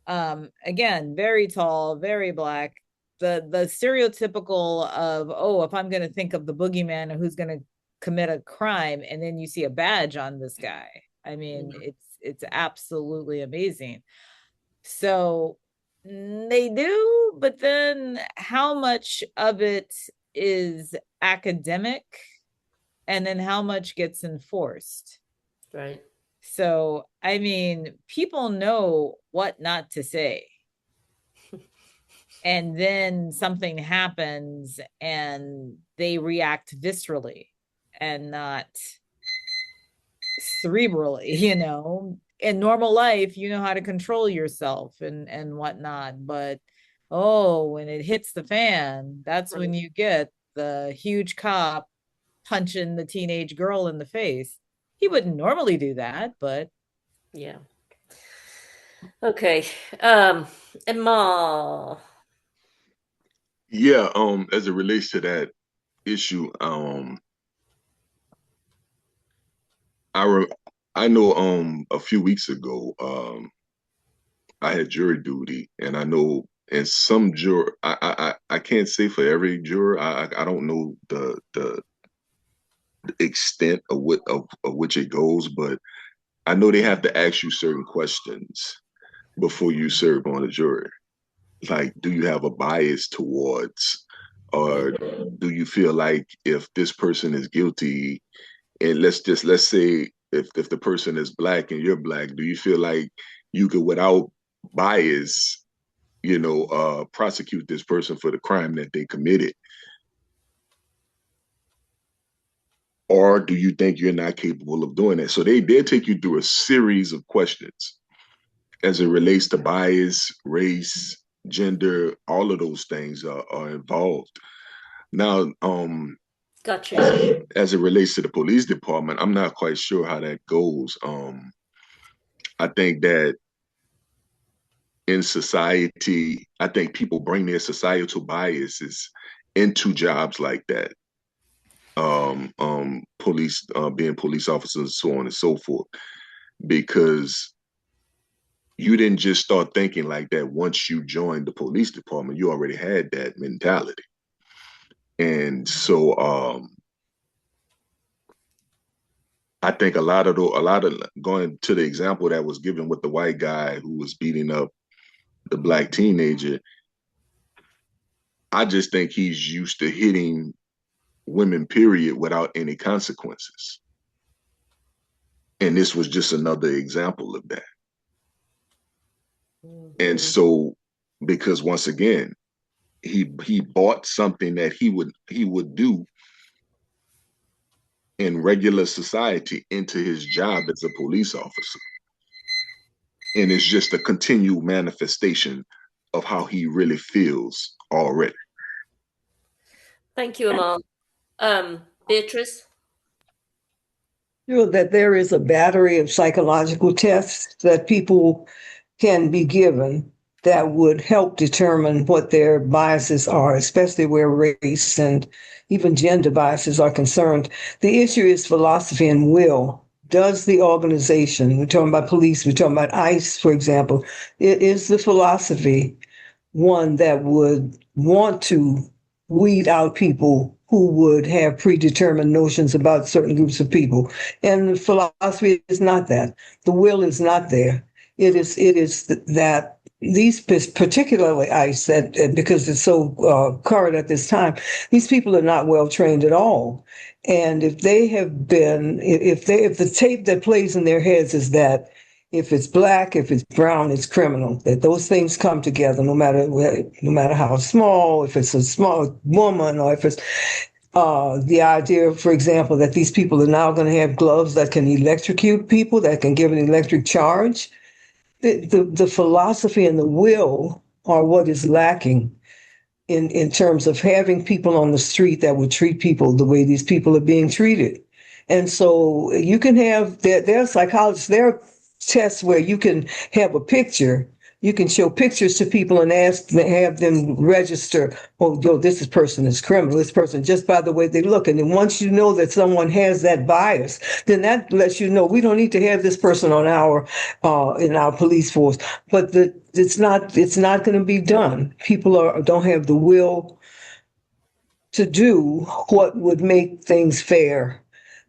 Again, very tall, very Black. The stereotypical of, oh, if I'm going to think of the boogeyman who's going to commit a crime, and then you see a badge on this guy. I mean, it's absolutely amazing. So they do, but then how much of it is academic and then how much gets enforced? Right. So, I mean, people know what not to say. And then something happens and they react viscerally and not cerebrally, you know. In normal life, you know how to control yourself and whatnot. But, oh, when it hits the fan, that's when you get the huge cop punching the teenage girl in the face. He wouldn't normally do that, but yeah. Okay. Emma. Yeah, as it relates to that issue, I know a few weeks ago, I had jury duty, and I know in some juror, I can't say for every juror, I don't know the extent of which it goes, but I know they have to ask you certain questions before you serve on a jury. Like, do you have a bias towards, or do you feel like if this person is guilty, and let's say if the person is Black and you're Black, do you feel like you could, without bias, prosecute this person for the crime that they committed? Or do you think you're not capable of doing that? So they take you through a series of questions as it relates to bias, race, gender, all of those things are involved. Now, Gotcha. as it relates to the police department, I'm not quite sure how that goes. I think that in society, I think people bring their societal biases into jobs like that. Police, being police officers, so on and so forth, because you didn't just start thinking like that once you joined the police department. You already had that mentality. And so I think a lot of going to the example that was given with the white guy who was beating up the Black teenager, I just think he's used to hitting women, period, without any consequences. And this was just another example of that. And so, because once again, he bought something that he would do in regular society into his job as a police officer. And it's just a continued manifestation of how he really feels already. Thank you, Amal. Beatrice? That there is a battery of psychological tests that people can be given that would help determine what their biases are, especially where race and even gender biases are concerned. The issue is philosophy and will. Does the organization, we're talking about police, we're talking about ICE, for example, is the philosophy one that would want to weed out people who would have predetermined notions about certain groups of people. And philosophy is not that. The will is not there. It is that these, particularly I said, because it's so current at this time, these people are not well trained at all. And if they have been, if the tape that plays in their heads is that if it's black, if it's brown, it's criminal. That those things come together, no matter how small. If it's a small woman, or if it's the idea, for example, that these people are now going to have gloves that can electrocute people, that can give an electric charge. The philosophy and the will are what is lacking in terms of having people on the street that would treat people the way these people are being treated. And so you can have, there are psychologists, there are tests where you can have a picture, you can show pictures to people and have them register, oh, yo, this person is criminal, this person, just by the way they look. And then once you know that someone has that bias, then that lets you know we don't need to have this person on in our police force. But it's not going to be done. People don't have the will to do what would make things fair.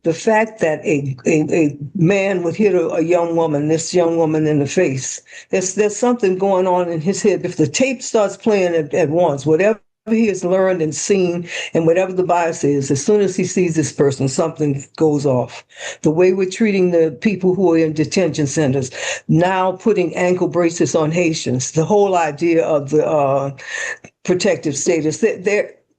The fact that a man would hit a young woman, this young woman in the face, there's something going on in his head. If the tape starts playing at once, whatever he has learned and seen, and whatever the bias is, as soon as he sees this person, something goes off. The way we're treating the people who are in detention centers, now putting ankle braces on Haitians, the whole idea of the protective status,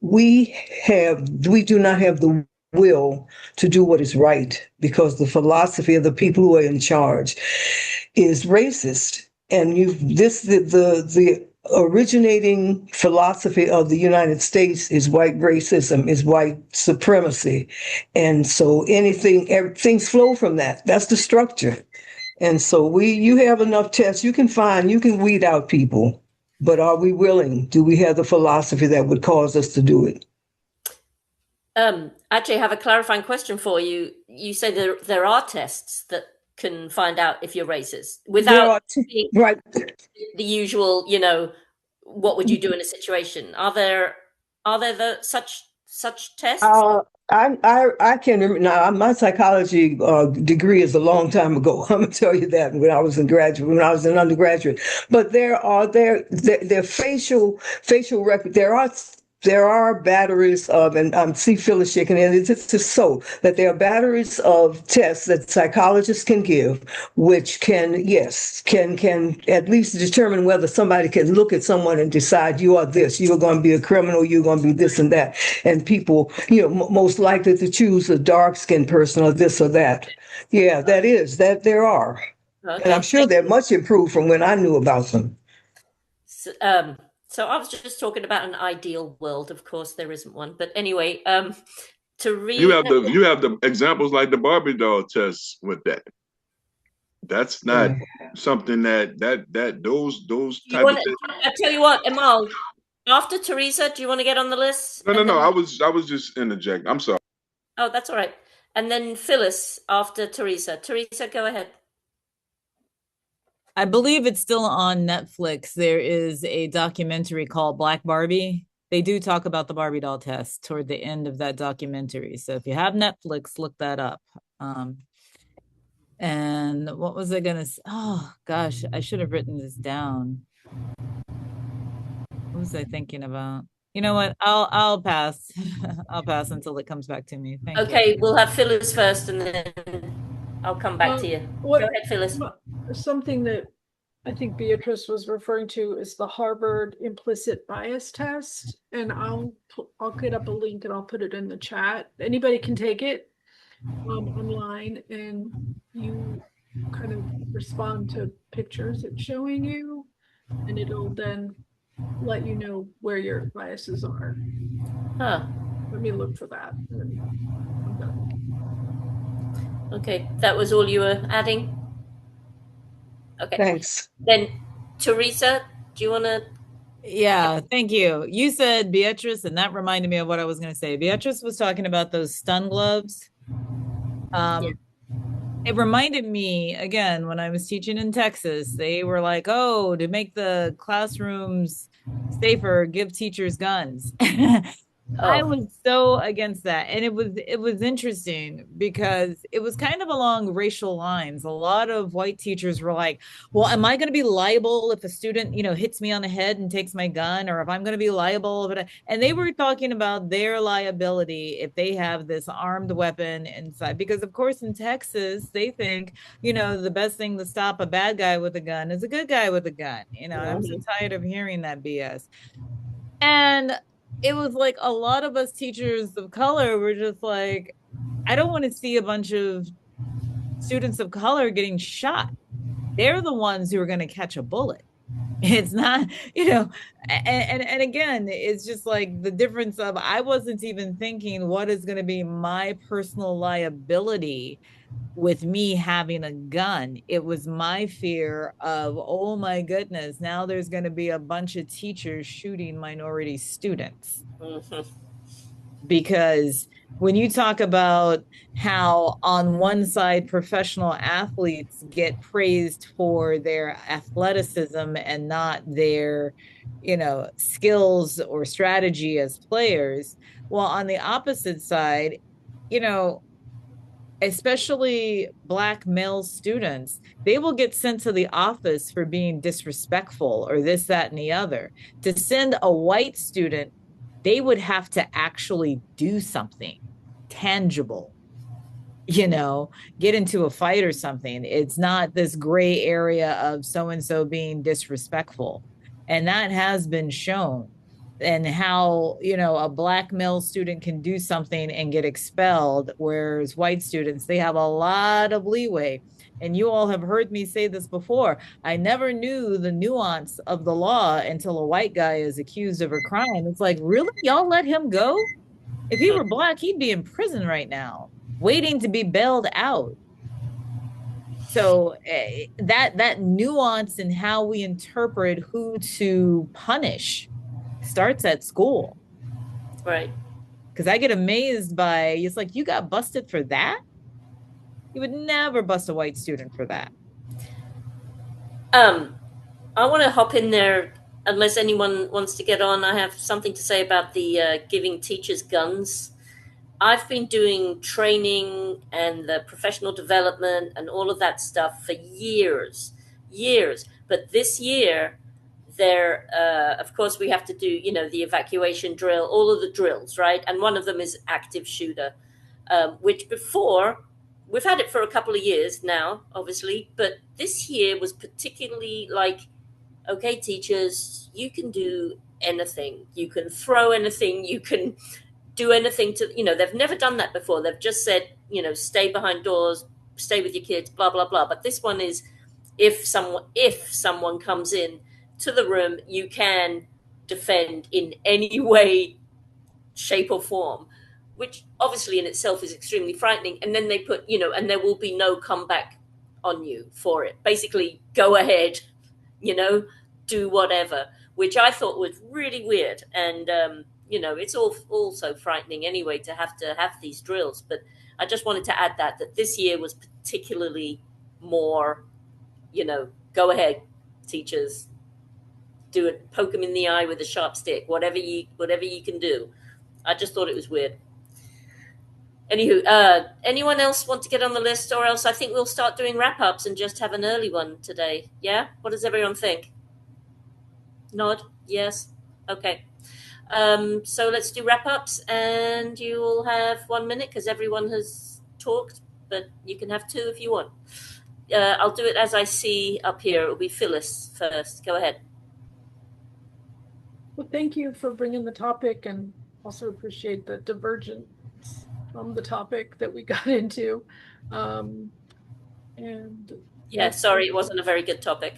we do not have the will to do what is right, because the philosophy of the people who are in charge is racist. And the originating philosophy of the United States is white racism, is white supremacy. And so things flow from that. That's the structure. And so you have enough tests, you can weed out people, but are we willing? Do we have the philosophy that would cause us to do it? Actually, I have a clarifying question for you. You say there are tests that can find out if you're racist without right. the usual, what would you do in a situation? Are there such tests? I can remember now. My psychology degree is a long time ago. I'm gonna tell you that when I was an undergraduate. But there facial record. There are batteries of, and see Phyllis shaking her head. It's just so that there are batteries of tests that psychologists can give, which can at least determine whether somebody can look at someone and decide you are this, you're going to be a criminal, you're going to be this and that. And people, most likely to choose a dark-skinned person or this or that. Yeah, that there are. Okay. And I'm sure they're much improved from when I knew about them. So I was just talking about an ideal world. Of course, there isn't one. But anyway, to read, you have the examples like the Barbie doll test with that. That's not something that those type of things. I tell you what, Amal. After Teresa, do you want to get on the list? No. I was just interjecting. I'm sorry. Oh, that's all right. And then Phyllis after Teresa. Teresa, go ahead. I believe it's still on Netflix. There is a documentary called Black Barbie. They do talk about the Barbie doll test toward the end of that documentary. So if you have Netflix, look that up. And what was I gonna say? Oh gosh, I should have written this down. What was I thinking about? You know what? I'll pass. I'll pass until it comes back to me. Thank you. Okay, we'll have Phyllis first, and then I'll come back to you. Go ahead, Phyllis. Something that I think Beatrice was referring to is the Harvard implicit bias test, and I'll get up a link and I'll put it in the chat. Anybody can take it online, and you kind of respond to pictures it's showing you, and it'll then let you know where your biases are. Huh. Let me look for that. Okay, that was all you were adding? Okay. Thanks. Then, Teresa, do you want to? Yeah, thank you. You said Beatrice, and that reminded me of what I was going to say. Beatrice was talking about those stun gloves. It reminded me, again, when I was teaching in Texas, they were like, to make the classrooms safer, give teachers guns. I Oh, was so against that. And it was interesting because it was kind of along racial lines. A lot of white teachers were like, "Well, am I going to be liable if a student, hits me on the head and takes my gun, or if I'm going to be liable if and they were talking about their liability if they have this armed weapon inside, because of course in Texas they think, the best thing to stop a bad guy with a gun is a good guy with a gun. And I'm so mhm. tired of hearing that BS. And it was like a lot of us teachers of color were just like, I don't want to see a bunch of students of color getting shot. They're the ones who are going to catch a bullet. It's not, and again, it's just like the difference of I wasn't even thinking what is going to be my personal liability with me having a gun. It was my fear of, oh my goodness, now there's going to be a bunch of teachers shooting minority students. Mhm. Because when you talk about how on one side professional athletes get praised for their athleticism and not their skills or strategy as players, while on the opposite side, you know especially black male students, they will get sent to the office for being disrespectful or this, that, and the other. To send a white student, they would have to actually do something tangible, get into a fight or something. It's not this gray area of so and so being disrespectful. And that has been shown. And how, a black male student can do something and get expelled, whereas white students, they have a lot of leeway. And you all have heard me say this before. I never knew the nuance of the law until a white guy is accused of a crime. It's like, really? Y'all let him go? If he were black, he'd be in prison right now, waiting to be bailed out. So that nuance in how we interpret who to punish starts at school. Right. Because I get amazed by it's like, you got busted for that. You would never bust a white student for that. Um, I want to hop in there unless anyone wants to get on. I have something to say about the giving teachers guns. I've been doing training and the professional development and all of that stuff for years, years. But this year, there, of course, we have to do, the evacuation drill, all of the drills, right? And one of them is active shooter, which before we've had it for a couple of years now, obviously, but this year was particularly like, okay, teachers, you can do anything, you can throw anything, you can do anything to, they've never done that before. They've just said, stay behind doors, stay with your kids, blah blah blah. But this one is, if someone comes in to the room, you can defend in any way, shape or form, which obviously in itself is extremely frightening. And then they put, and there will be no comeback on you for it. Basically, go ahead, you know, do whatever, which I thought was really weird. And, it's all also frightening anyway to have these drills. But I just wanted to add that this year was particularly more, go ahead, teachers, do it, poke them in the eye with a sharp stick, whatever you can do. I just thought it was weird. Anywho, anyone else want to get on the list, or else I think we'll start doing wrap ups and just have an early one today. Yeah, what does everyone think? Nod, yes, okay. So let's do wrap ups, and you will have 1 minute because everyone has talked, but you can have two if you want. I'll do it as I see up here. It will be Phyllis first. Go ahead. Well, thank you for bringing the topic, and also appreciate the divergence from the topic that we got into. And Yeah, sorry, it wasn't a very good topic.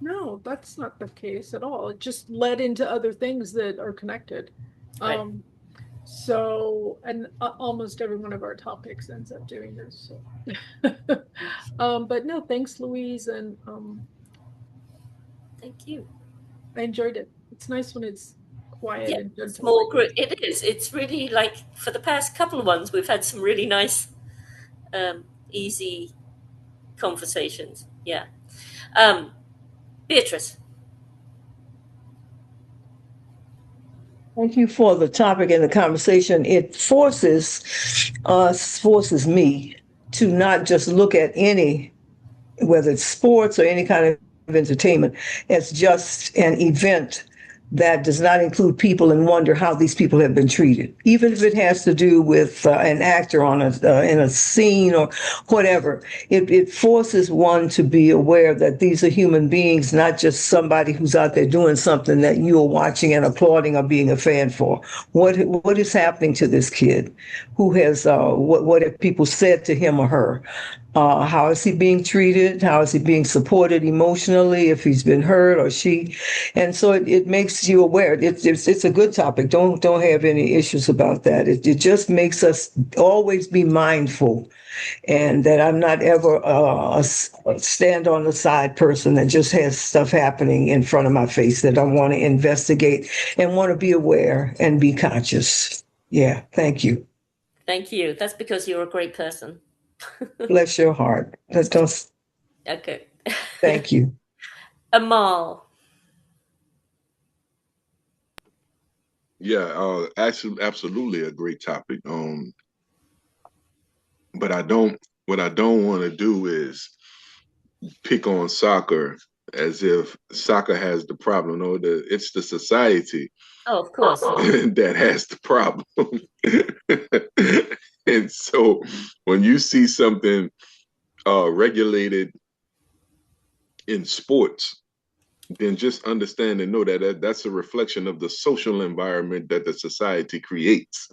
no, that's not the case at all. It just led into other things that are connected. Right. So, and almost every one of our topics ends up doing this. So. But no, thanks, Louise, and Thank you. I enjoyed it. It's nice when it's quiet Yeah, and gentle. small group. It is. It's really like for the past couple of ones, we've had some really nice, easy conversations. Yeah. Beatrice. Thank you for the topic and the conversation. It forces me to not just look at any, whether it's sports or any kind of entertainment, as just an event that does not include people and wonder how these people have been treated, even if it has to do with an actor on in a scene or whatever. It forces one to be aware that these are human beings, not just somebody who's out there doing something that you are watching and applauding or being a fan for. What is happening to this kid? Who has what have people said to him or her? How is he being treated? How is he being supported emotionally if he's been hurt or she? And so it makes you aware. It's a good topic. Don't have any issues about that. It just makes us always be mindful, and that I'm not ever a stand on the side person that just has stuff happening in front of my face, that I want to investigate and want to be aware and be conscious. Yeah, thank you. Thank you. That's because you're a great person. Bless your heart. Don't. Okay. Thank you. Amal. Yeah, actually, absolutely a great topic. But what I don't want to do is pick on soccer as if soccer has the problem. No, it's the society Oh, of course. that has the problem. And so when you see something regulated in sports, then just understand and know that that's a reflection of the social environment that the society creates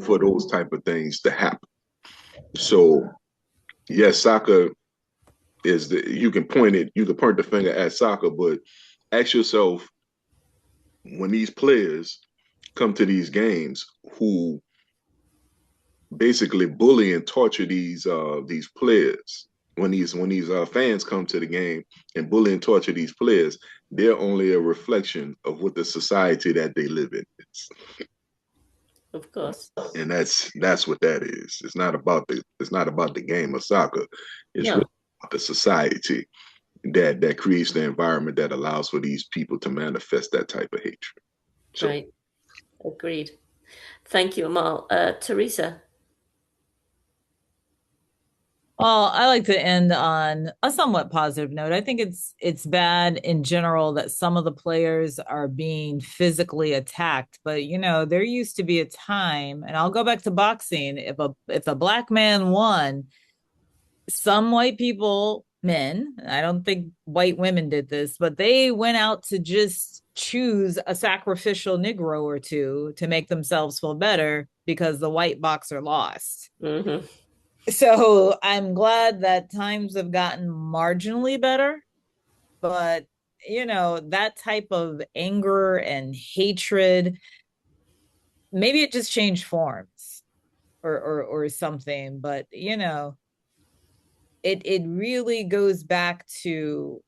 for those type of things to happen. So yes, soccer is you can point the finger at soccer, but ask yourself, when these players come to these games who basically bully and torture these players, when these fans come to the game and bully and torture these players, they're only a reflection of what the society that they live in is. Of course. And that's what that is. It's not about the game of soccer. It's really about the society that creates the environment that allows for these people to manifest that type of hatred. So, right. Agreed. Thank you, Amal. Teresa. Well, I like to end on a somewhat positive note. I think it's bad in general that some of the players are being physically attacked, but there used to be a time, and I'll go back to boxing. If a black man won, some white people, men, I don't think white women did this, but they went out to just choose a sacrificial Negro or two to make themselves feel better because the white boxer lost. Mm-hmm. So I'm glad that times have gotten marginally better, but that type of anger and hatred, maybe it just changed forms or something, but it really goes back to,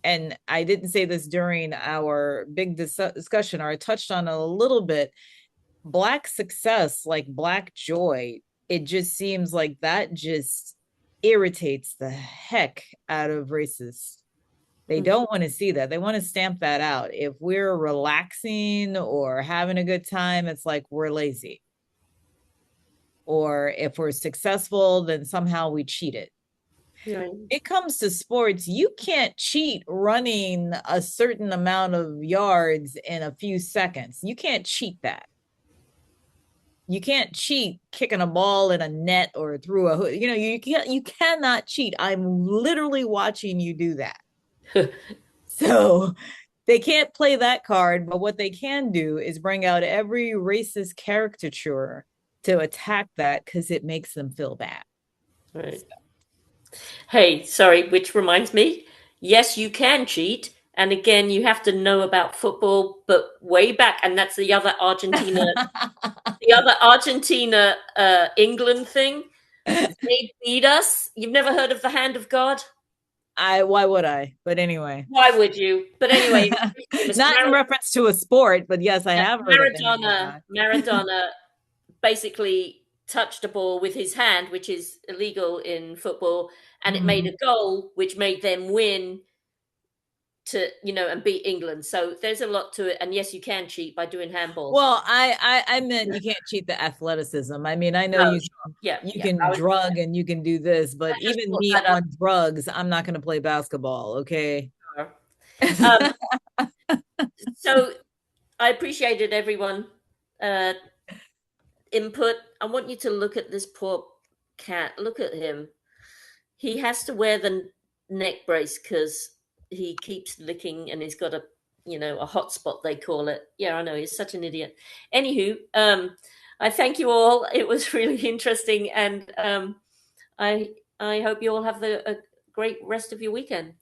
and I didn't say this during our big discussion, or I touched on it a little bit. Black success, like Black joy, it just seems like that just irritates the heck out of racists. They don't want to see that. They want to stamp that out. If we're relaxing or having a good time, it's like we're lazy. Or if we're successful, then somehow we cheated. Right. It comes to sports, you can't cheat running a certain amount of yards in a few seconds. You can't cheat that. You can't cheat kicking a ball in a net or through a hood. You cannot cheat. I'm literally watching you do that. So they can't play that card, but what they can do is bring out every racist caricature to attack that because it makes them feel bad. Right. Hey, sorry, which reminds me, yes, you can cheat. And again, you have to know about football, but way back, and that's the other Argentina, England thing. They beat us. You've never heard of the hand of God? Why would I? But anyway. Why would you? But anyway, not in reference to a sport, but yes, I have heard of Maradona. Maradona basically touched a ball with his hand, which is illegal in football, and it made a goal, which made them win. to, and beat England. So there's a lot to it. And yes, you can cheat by doing handball. Well, I meant you can't cheat the athleticism. I mean, I know No, sure. Yeah, you can drug and you can do this, but even me on drugs, I'm not going to play basketball. Okay. Sure. So I appreciated everyone input. I want you to look at this poor cat. Look at him. He has to wear the neck brace because he keeps licking, and he's got a hot spot, they call it. Yeah, I know, he's such an idiot. Anywho, I thank you all. It was really interesting, and I hope you all have a great rest of your weekend.